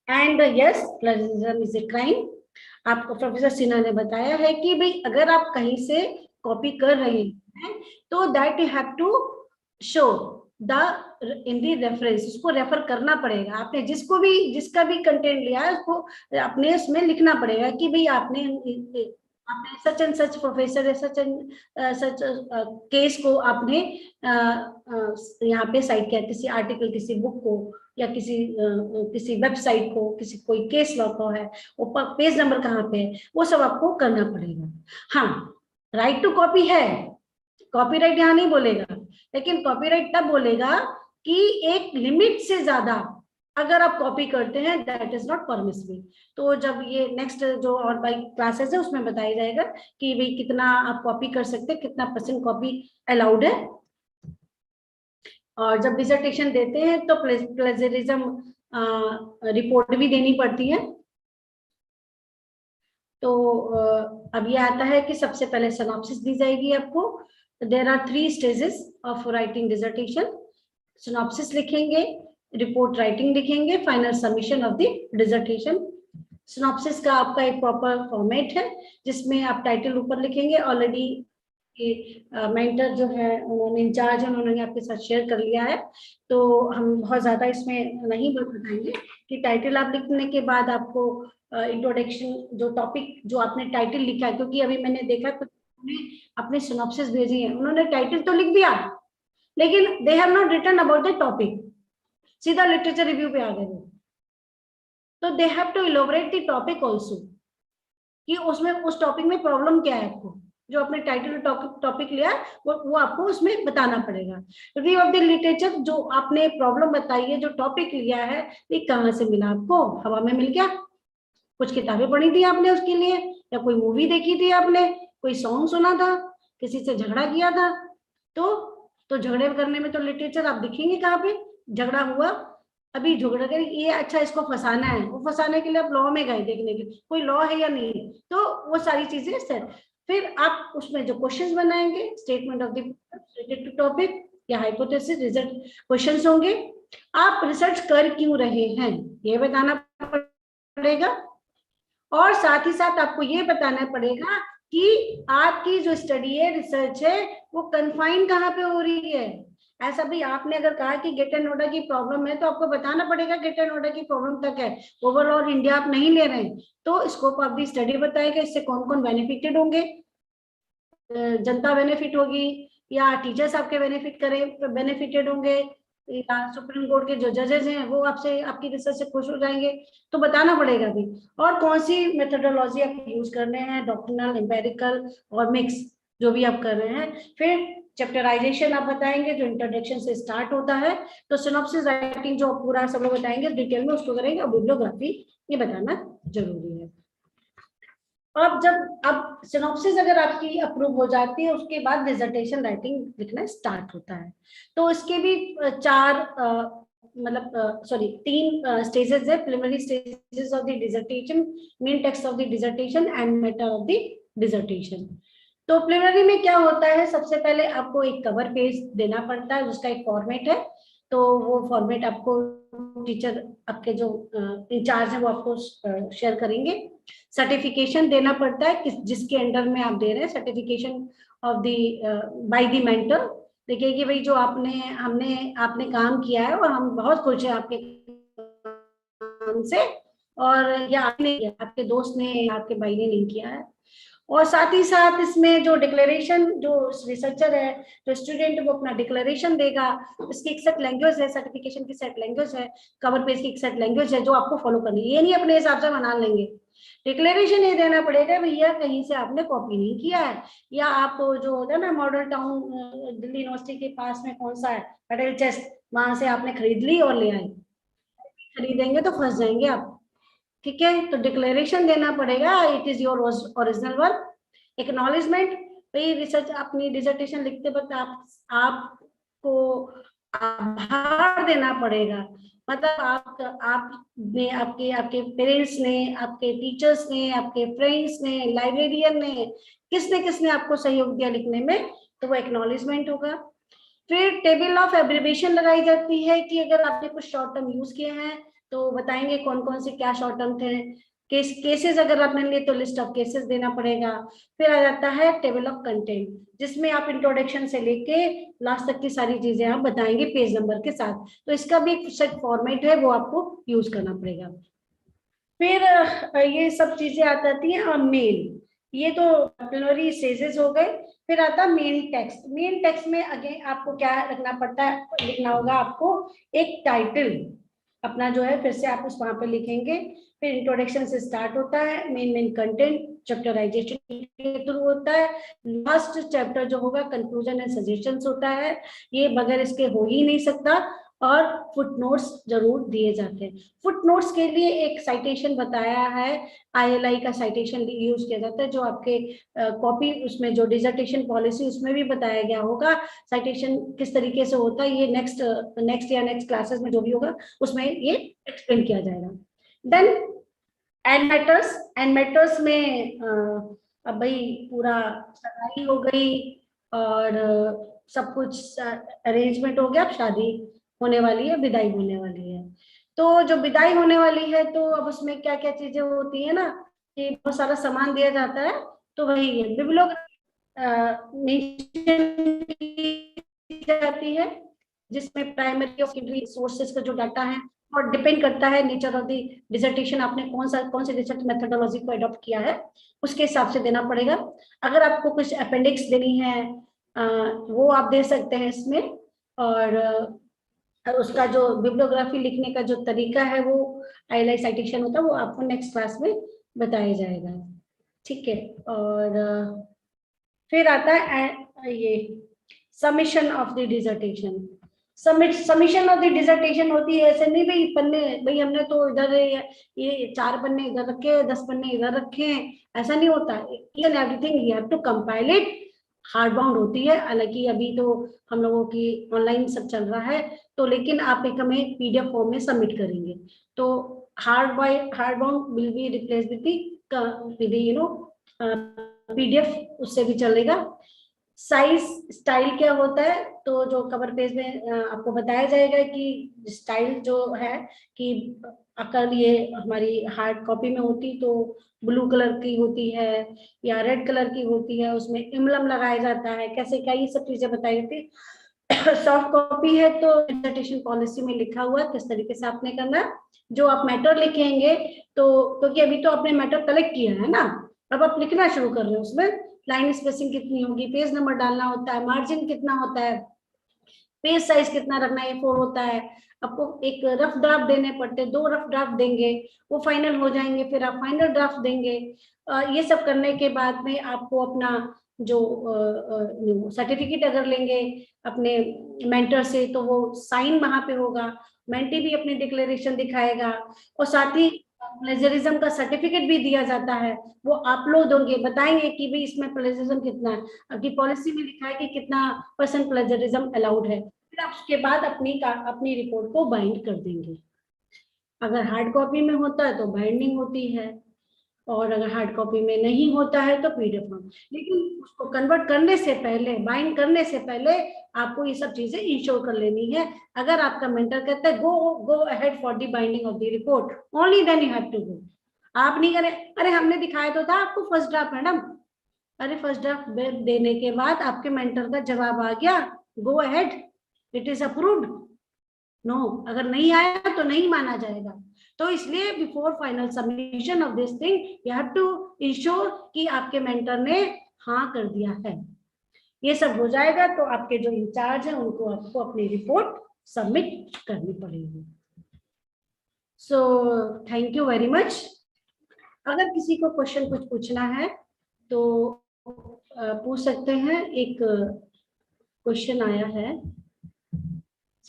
And yes, plagiarism is a crime. आपको प्रोफेसर सिन्हा ने बताया है कि भाई अगर आप कहीं से कॉपी कर रहे हैं तो that you have to show in the reference, उसको रेफर करना पड़ेगा। आपने जिसका भी कंटेंट लिया है उसको अपने उसमें लिखना पड़ेगा कि भाई आपने सच एंड सच प्रोफेसर है, सच एंड सच केस को आपने यहाँ पे साइट किया, किसी आर्टिकल, किसी बुक को, या किसी वेबसाइट को, किसी कोई केस लॉ को है, वो पेज नंबर कहाँ पे है, वो सब आपको करना पड़ेगा। हाँ, राइट टू कॉपी है, कॉपीराइट यहाँ नहीं बोलेगा, लेकिन कॉपीराइट तब बोलेगा कि एक लिमिट से ज्यादा अगर आप कॉपी करते हैं दैट इज नॉट परमिसिबल। तो जब ये नेक्स्ट जो और बाई क्लासेस है उसमें बताया जाएगा कि भाई कितना आप कॉपी कर सकते हैं, कितना % कॉपी अलाउड है। और जब डिसर्टेशन देते हैं तो प्लेजरिज्म रिपोर्ट भी देनी पड़ती है। तो अब ये आता है कि सबसे पहले सिनॉप्सिस दी जाएगी आपको। There are 3 stages of writing dissertation. Synopsis लिखेंगे, रिपोर्ट राइटिंग लिखेंगे, final submission of the dissertation. Synopsis का आपका एक प्रॉपर फॉर्मेट है जिसमें आप टाइटल ऊपर लिखेंगे। ऑलरेडी मेंटर जो है उन्होंने, इंचार्ज उन्होंने आपके साथ शेयर कर लिया है, तो हम बहुत ज्यादा इसमें नहीं बताएंगे कि टाइटल आप लिखने के बाद आपको इंट्रोडक्शन, जो टॉपिक जो आपने टाइटल लिखा है, क्योंकि अभी मैंने देखा कुछ अपने सिनॉप्सिस भेजी है, उन्होंने टाइटल तो लिख दिया लेकिन they have not written about the topic, सीधा लिटरेचर रिव्यू पे आ गए। तो they have to elaborate the topic also, कि उसमें उस टॉपिक में प्रॉब्लम क्या है, आपको जो अपने टाइटल टॉपिक लिया वो आपको उसमें बताना पड़ेगा। रिव्यू ऑफ द लिटरेचर, जो आपने प्रॉब्लम बताई है, जो टॉपिक लिया है, ये कहाँ से मिला आपको, हवा में मिल गया, कुछ किताबें पढ़ी थी आपने उसके लिए, या कोई मूवी देखी थी आपने, कोई सॉन्ग सुना था, किसी से झगड़ा किया था, तो झगड़े करने में तो लिटरेचर आप दिखेंगे कहाँ पे, झगड़ा हुआ, अभी झगड़ा कर ये अच्छा इसको फंसाना है, वो फंसाने के लिए आप लॉ में गए देखने के लिए कोई लॉ है या नहीं है, तो वो सारी चीजें सर फिर आप उसमें जो क्वेश्चंस बनाएंगे, स्टेटमेंट ऑफ द टॉपिक या हाइपोथेसिस रिजल्ट क्वेश्चंस होंगे, आप रिसर्च कर क्यों रहे हैं ये बताना पड़ेगा, और साथ ही साथ आपको ये बताना पड़ेगा कि आपकी जो स्टडी है, रिसर्च है, वो कन्फाइन कहाँ पे हो रही है। ऐसा भी आपने अगर कहा कि गेट एंड ऑर्डर की प्रॉब्लम है, तो आपको बताना पड़ेगा गेट एंड ऑर्डर की प्रॉब्लम तक है, ओवरऑल इंडिया आप नहीं ले रहे हैं, तो स्कोप ऑफ द स्टडी बताएगा, इससे कौन कौन बेनिफिटेड होंगे, जनता बेनिफिट होगी या टीचर्स आपके बेनिफिटेड होंगे या सुप्रीम कोर्ट के जो जजेस हैं वो आपसे आपकी रिसर्च से खुश हो जाएंगे, तो बताना पड़ेगा भी, और कौन सी मेथोडोलॉजी आप यूज करने हैं, डॉक्ट्रिनल, एम्पेरिकल और मिक्स जो भी आप कर रहे हैं। फिर चैप्टराइजेशन आप बताएंगे जो इंट्रोडक्शन से स्टार्ट होता है, तो सिनॉप्सिस राइटिंग जो पूरा सब लोग बताएंगे डिटेल में उसको करेंगे, और बिब्लियोग्राफी ये बताना जरूरी है। अब सिनॉप्सिस अगर आपकी अप्रूव हो जाती है, उसके बाद डिसर्टेशन राइटिंग लिखना स्टार्ट होता है, तो इसके भी तीन स्टेजेस है, preliminary stages of the dissertation, main text of the dissertation and matter of the dissertation. तो प्रिलिमिनरी में क्या होता है, सबसे पहले आपको एक कवर पेज देना पड़ता है, उसका एक फॉर्मेट है, तो वो फॉर्मेट आपको टीचर आपके जो इंचार्ज है वो आपको शेयर करेंगे। सर्टिफिकेशन देना पड़ता है जिसके अंडर में आप दे रहे हैं, certification of the by the mentor, देखिए कि भाई जो आपने काम किया है और हम बहुत खुश हैं आपके काम से, और या आपके दोस्त ने, आपके भाई ने नहीं किया है। और साथ ही साथ इसमें जो डिक्लेरेशन, जो रिसर्चर है, जो स्टूडेंट, वो अपना डिक्लेरेशन देगा, इसकी एक सेट लैंग्वेज है, सर्टिफिकेशन की सेट लैंग्वेज है, कवर पेज की एक सेट लैंग्वेज है जो आपको फॉलो करनी है, ये नहीं अपने हिसाब से बना लेंगे। डिक्लेरेशन ये देना पड़ेगा भैया कहीं से आपने कॉपी नहीं किया है, या आप जो होता है ना मॉडल टाउन दिल्ली यूनिवर्सिटी के पास में कौन सा है पटेल चेस्ट, वहां से आपने खरीद ली और ले आए, खरीदेंगे तो फंस जाएंगे आप, ठीक है। तो डिक्लेरेशन देना पड़ेगा, it is your original work. Acknowledgement, भाई रिसर्च अपनी डिसर्टेशन लिखते वक्त आपको आभार देना पड़ेगा, मतलब आपने, आपके पेरेंट्स ने, आपके टीचर्स ने, आपके फ्रेंड्स ने, लाइब्रेरियन ने, किसने आपको सहयोग दिया लिखने में, तो वो एक्नॉलेजमेंट होगा। फिर टेबल ऑफ एब्रिविएशन लगाई जाती है कि अगर आपने कुछ शॉर्ट टर्म यूज किए हैं तो बताएंगे कौन कौन से क्या शॉर्ट टर्म थे, केसेस अगर आपने लिए तो लिस्ट ऑफ केसेस देना पड़ेगा। फिर आ जाता है टेबल ऑफ कंटेंट, जिसमें आप इंट्रोडक्शन से लेके लास्ट तक की सारी चीजें आप बताएंगे पेज नंबर के साथ, तो इसका भी एक सेट फॉर्मेट है वो आपको यूज करना पड़ेगा। फिर ये सब चीजें आ जाती हैं। मेल, ये तो प्रिलिमिनरी स्टेजेस हो गए। फिर आता है मेन टेक्स्ट। मेन टेक्स्ट में अगेन आपको क्या रखना पड़ता है, लिखना होगा आपको एक टाइटल अपना जो है, फिर से आप उस वहां पे लिखेंगे। फिर इंट्रोडक्शन से स्टार्ट होता है, मेन कंटेंट चैप्टराइजेशन के थ्रू होता है, लास्ट चैप्टर जो होगा कंक्लूजन एंड सजेशंस होता है, ये बगैर इसके हो ही नहीं सकता। और फुटनोट्स जरूर दिए जाते हैं। फुटनोट्स के लिए एक साइटेशन बताया है, ILI का साइटेशन यूज किया जाता है, जो आपके कॉपी उसमें जो डिसर्टेशन पॉलिसी उसमें भी बताया गया होगा साइटेशन किस तरीके से होता है, ये नेक्स्ट क्लासेस में जो भी होगा उसमें ये एक्सप्लेन किया जाएगा। देन एंड मैटर्स में अब भाई पूरा सगाई हो गई और सब कुछ अरेंजमेंट हो गया, अब शादी होने वाली है, विदाई होने वाली है। तो जो विदाई होने वाली है तो अब उसमें क्या क्या चीजें होती है ना, कि बहुत सारा सामान दिया जाता है, तो वही है जाती है, जिसमें प्राइमरी और सेकेंडरी सोर्सेज का जो डाटा है, और डिपेंड करता है नेचर ऑफ द डिसर्टेशन, आपने कौन से रिसर्च मेथोडोलॉजी को अडॉप्ट किया है उसके हिसाब से देना पड़ेगा। अगर आपको कुछ अपेंडिक्स देनी है वो आप दे सकते हैं इसमें, और उसका जो बिब्लियोग्राफी लिखने का जो तरीका है वो ILI साइटेशन होता है, वो आपको नेक्स्ट क्लास में बताया जाएगा, ठीक है। और फिर आता है ये submission of the dissertation. Submission of the dissertation होती है, ऐसे नहीं भाई पन्ने, भाई हमने तो इधर ये 4 पन्ने इधर रखे, 10 पन्ने इधर रखे हैं, ऐसा नहीं होता। Each and everything you have to compile it, hard bound होती है। हालांकि अभी तो हम लोगों की ऑनलाइन सब चल रहा है, तो लेकिन आप एक हमें पीडीएफ फॉर्म में सबमिट करेंगे, तो hard bound will be replace with you know PDF, उससे भी चलेगा। साइज स्टाइल क्या होता है, तो जो कवर पेज में आपको बताया जाएगा कि स्टाइल जो है कि अगर ये हमारी हार्ड कॉपी में होती तो ब्लू कलर की होती है या रेड कलर की होती है, उसमें इम्बलम लगाया जाता है, कैसे क्या, ये सब चीजें बताई जाती। सॉफ्ट कॉपी है तो डिसर्टेशन पॉलिसी में लिखा हुआ है किस तरीके से आपने करना। जो आप मैटर लिखेंगे तो क्योंकि अभी तो आपने मैटर कलेक्ट किया है ना, अब आप लिखना शुरू कर रहे हो, उसमें लाइन स्पेसिंग कितनी होगी, पेज नंबर डालना होता है, मार्जिन कितना होता है, पेज साइज कितना रखना है, 4 होता है। आपको एक रफ ड्राफ्ट देने पड़ते, 2 रफ ड्राफ्ट देंगे, वो फाइनल हो जाएंगे, फिर आप फाइनल ड्राफ्ट देंगे। ये सब करने के बाद में आपको अपना जो सर्टिफिकेट अगर लेंगे अपने मेंटर से तो वो साइन वहां पे होगा, मेंटी भी अपनी डिक्लेरेशन दिखाएगा, और साथ ही प्लेजरिज्म का सर्टिफिकेट भी दिया जाता है, वो आप लोग दोगे, बताएंगे कि भाई इसमें प्लेजरिज्म कितना है, आपकी पॉलिसी में लिखा है कि कितना % प्लेजरिज्म अलाउड है। फिर आप उसके बाद अपनी रिपोर्ट को बाइंड कर देंगे। अगर हार्ड कॉपी में होता है तो बाइंडिंग होती है, और अगर हार्ड कॉपी में नहीं होता है तो पीडीएफ फॉर्म। लेकिन उसको कन्वर्ट करने से पहले, बाइंड करने से पहले आपको ये सब चीजें इंश्योर कर लेनी है। अगर आपका मेंटर कहता है go ahead for the binding of the report, only then you have to go. आप नहीं करें, अरे हमने दिखाया तो था आपको फर्स्ट ड्राफ्ट मैडम, अरे फर्स्ट ड्राफ्ट देने के बाद आपके मेंटर का जवाब आ गया, go ahead, it is approved. No, अगर नहीं आया तो नहीं माना जाएगा। तो इसलिए before final submission of this thing you have to ensure कि आपके मेंटर ने हाँ कर दिया है। ये सब हो जाएगा तो आपके जो इंचार्ज है उनको आपको अपनी रिपोर्ट सबमिट करनी पड़ेगी। So thank you very much. अगर किसी को क्वेश्चन कुछ पूछना है तो पूछ सकते हैं। एक क्वेश्चन आया है,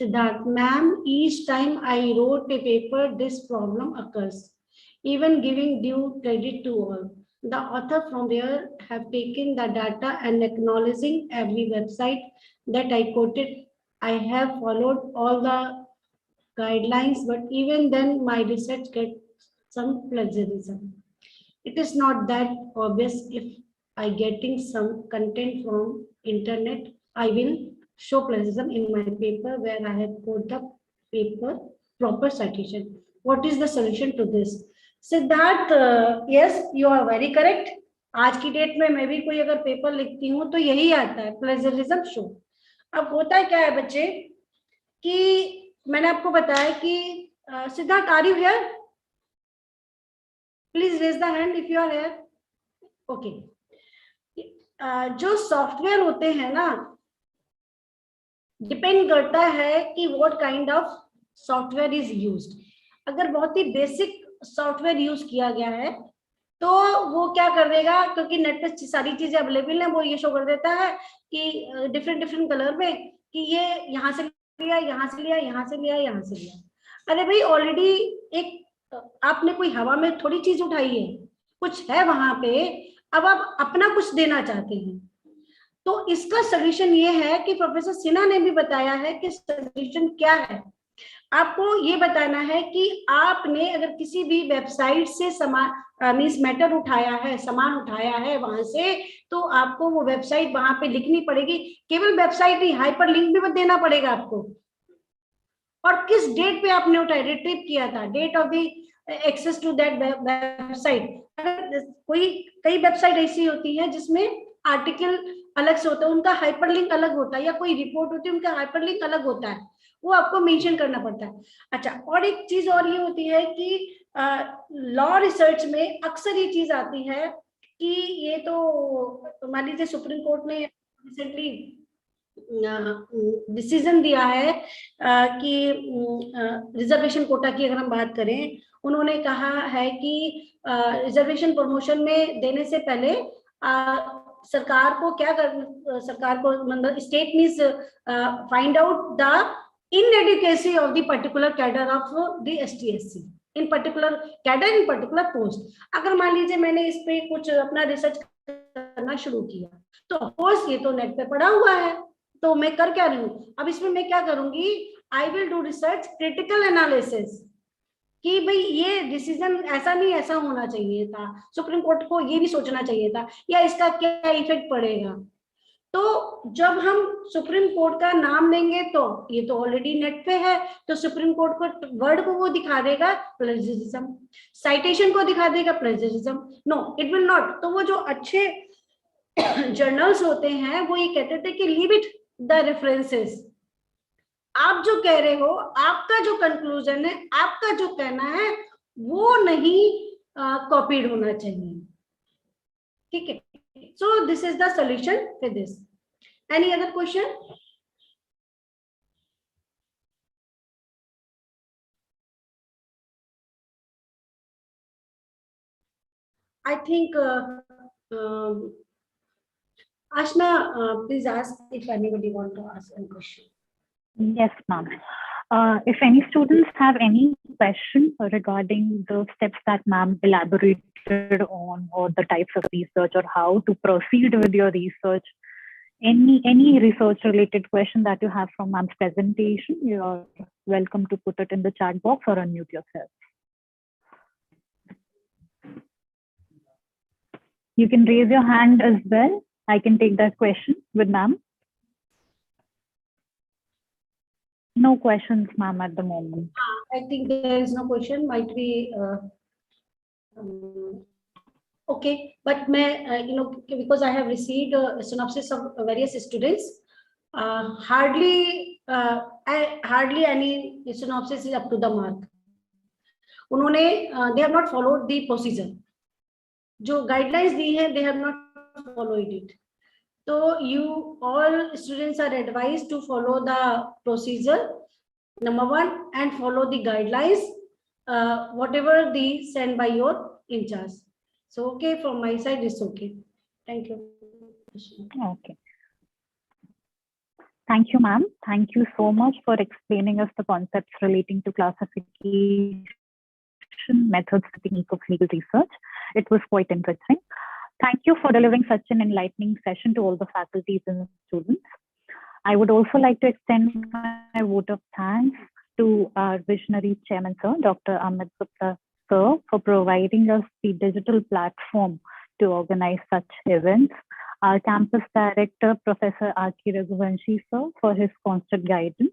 Siddharth, ma'am, each time I wrote a paper, this problem occurs, even giving due credit to all. The author from there have taken the data and acknowledging every website that I quoted. I have followed all the guidelines, but even then my research gets some plagiarism. It is not that obvious. If I getting some content from internet, I will show plagiarism in my paper where I have put the paper proper citation. What is the solution to this? Siddharth, yes, you are very correct. आज की date में मैं भी कोई अगर paper लिखती हूँ तो यही आता है, प्लेजरिज्म शो। अब होता है क्या है बच्चे कि मैंने आपको बताया कि Siddharth, are you here? Please raise the hand if you are here. Okay, जो सॉफ्टवेयर होते हैं ना, डिपेंड करता है कि what kind of software is used. अगर बहुत ही बेसिक सॉफ्टवेयर यूज किया गया है तो वो क्या कर देगा, क्योंकि नेट पे सारी चीजें अवेलेबल है, वो ये शो कर देता है कि डिफरेंट कलर में कि ये यहाँ से लिया, यहाँ से लिया, यहाँ से लिया, यहाँ से लिया। अरे भाई, ऑलरेडी एक आपने कोई हवा में थोड़ी चीज उठाई है, कुछ है वहां पे, अब आप अपना कुछ देना चाहते हैं। तो इसका सोल्यूशन ये है कि प्रोफेसर सिन्हा ने भी बताया है कि सोल्यूशन क्या है। आपको ये बताना है कि आपने अगर किसी भी वेबसाइट से मीन्स मैटर उठाया है, सामान उठाया है वहां से, तो आपको वो वेबसाइट वहां पे लिखनी पड़ेगी। केवल वेबसाइट नहीं, हाइपर लिंक भी देना पड़ेगा आपको, और किस डेट पे आपने उठाया, रिट्रीव किया था, date of the access to that website. कोई कई वेबसाइट ऐसी होती है जिसमें आर्टिकल अलग से होता है, उनका हाइपरलिंक अलग होता है, या कोई रिपोर्ट होती है उनका हाइपरलिंक अलग होता है, वो आपको मेंशन करना पड़ता है। अच्छा, और एक चीज और ये होती है कि लॉ रिसर्च में अक्सर ये चीज आती है कि ये तो मान लीजिए सुप्रीम कोर्ट ने रिसेंटली डिसीजन दिया है कि रिजर्वेशन कोटा की अगर हम बात करें, उन्होंने कहा है कि रिजर्वेशन प्रमोशन में देने से पहले सरकार को क्या कर, सरकार को मतलब state means find out the inadequacy of the particular cadre of the STSC, in particular cadre, in particular post. अगर मान लीजिए मैंने इस पे कुछ अपना रिसर्च करना शुरू किया, तो ऑफकोर्स ये तो नेट पे पड़ा हुआ है, तो मैं कर क्या रही हूँ, अब इसमें मैं क्या करूंगी, I will do research critical analysis, कि भाई ये डिसीजन ऐसा नहीं ऐसा होना चाहिए था, सुप्रीम कोर्ट को ये भी सोचना चाहिए था, या इसका क्या इफेक्ट पड़ेगा। तो जब हम सुप्रीम कोर्ट का नाम देंगे तो ये तो ऑलरेडी नेट पे है, तो सुप्रीम कोर्ट को वर्ड को वो दिखा देगा प्लेजरिज्म, साइटेशन को दिखा देगा plagiarism, no it will not. तो वो जो अच्छे जर्नल्स होते हैं वो ये कहते थे कि लीव इट द रेफरेंसेस, आप जो कह रहे हो, आपका जो कंक्लूजन है, आपका जो कहना है वो नहीं कॉपीड होना चाहिए, ठीक है। So this is the solution for this. Any other question? I think Ashna, please ask if anybody want to ask a question.
Yes, ma'am. If any students have any question regarding the steps that ma'am elaborated on, or the types of research, or how to proceed with your research, any research related question that you have from ma'am's presentation, you are welcome to put it in the chat box or unmute yourself. You can raise your hand as well. I can take that question with ma'am. No questions, ma'am, at the moment.
I think there is no question. Might be okay, but may because I have received a synopsis of various students, hardly any synopsis is up to the mark. उन्होंने they have not followed the procedure. जो guidelines दी हैं, they have not followed it. So you all students are advised to follow the procedure, number one, and follow the guidelines, whatever they sent by your in charge. So okay, from my side it's okay. Thank you.
Okay. Thank you, ma'am. Thank you so much for explaining us the concepts relating to classification, methods, technique of legal research. It was quite interesting. Thank you for delivering such an enlightening session to all the faculties and students. I would also like to extend my vote of thanks to our visionary chairman, sir, Dr. Pallavi Gupta, sir, for providing us the digital platform to organize such events. Our campus director, Professor R.K. Raghuvanshi, sir, for his constant guidance.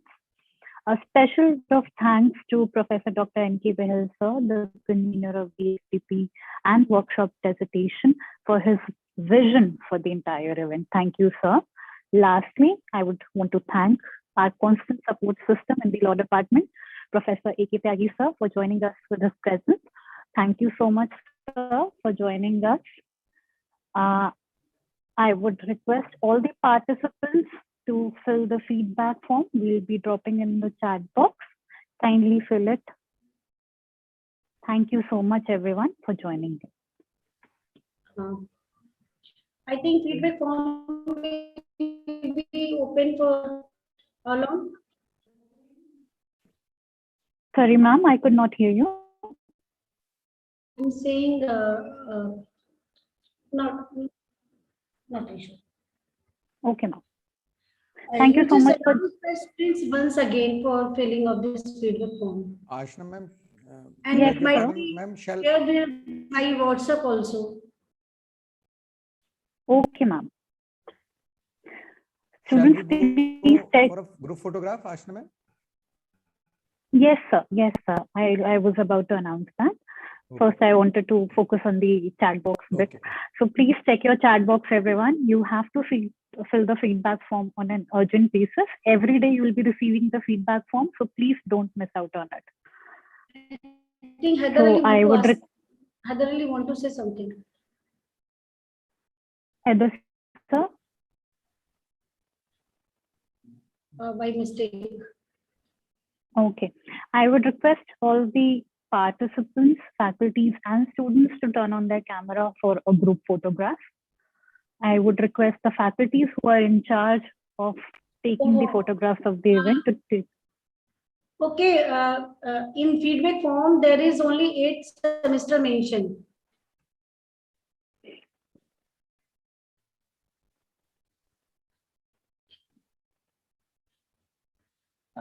A special of thanks to Professor Dr. N.K. Behel, sir, the convener of the SDP and workshop dissertation, for his vision for the entire event. Thank you, sir. Lastly, I would want to thank our constant support system in the law department, Professor A.K. Tyagi, sir, for joining us with his presence. Thank you so much, sir, for joining us. I would request all the participants to fill the feedback form. We'll be dropping in the chat box. Kindly fill it. Thank you so much, everyone, for joining.
I think feedback form will be open for how long?
Sorry, ma'am, I could not hear you.
I'm saying not sure.
Okay, ma'am. Thank you so much for
questions once again for filling of this feedback form.
Ashna ma'am.
And
yes,
it might be shared by WhatsApp also.
Okay, ma'am.
Students,
please take
for a group photograph, Ashna ma'am.
Yes, sir. Yes, sir. I was about to announce that. Okay. First, I wanted to focus on the chat box bit. Okay. So please check your chat box, everyone. You have to fill the feedback form on an urgent basis. Every day you will be receiving the feedback form, so please don't miss out on it.
I think Heather really want to say something.
Heather, sir?
By mistake.
Okay. I would request all the participants, faculties, and students to turn on their camera for a group photograph. I would request the faculties who are in charge of taking the photographs of the event to take.
Okay, in feedback form, there is only 8 semester mentioned.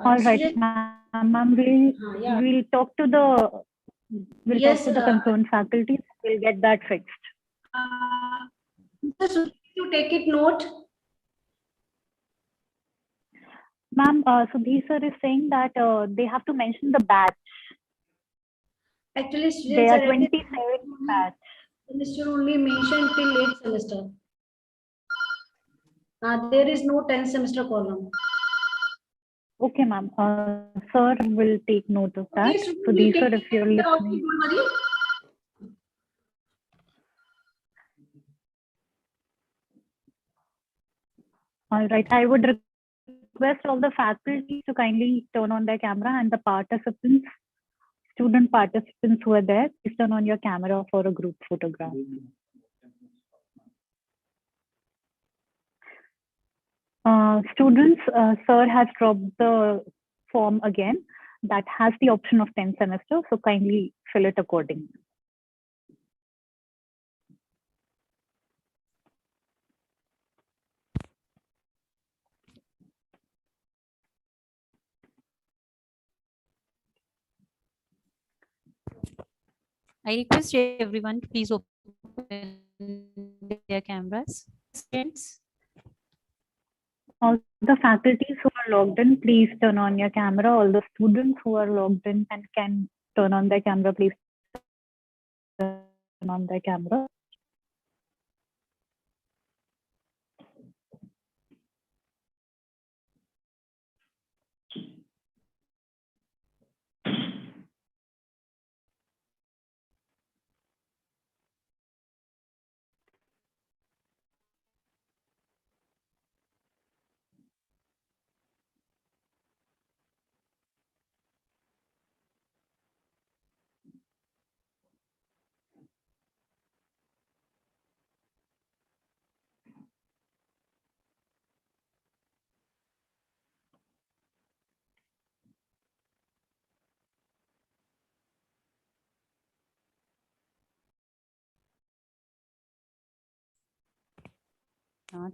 All right, ma'am.
Yeah.
We'll talk to the
Yes,
concerned faculty. We'll get that fixed.
Mr. Sudhir, you take it note.
Ma'am, Sudhir sir is saying that they have to mention the batch.
Actually,
They
students
are
are
27 batch.
semester only mentioned till 8th semester. There is no 10th semester column.
Okay, ma'am. Sir will take note of that.
Okay,
So these are, if you're listening.
don't worry.
All right. I would request all the faculty to kindly turn on their camera, and the participants, student participants who are there, please turn on your camera for a group photograph. Students, sir has dropped the form again that has the option of 10 semester, so kindly fill it accordingly.
I request everyone to please open their cameras. Students.
All the faculties who are logged in, please turn on your camera. All the students who are logged in and can turn on their camera, please turn on their camera.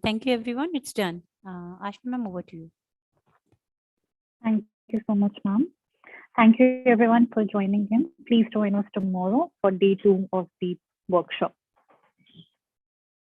Thank you, everyone. It's done. Ashmi ma'am, over to you.
Thank you so much, ma'am. Thank you everyone for joining in. Please join us tomorrow for day 2 of the workshop.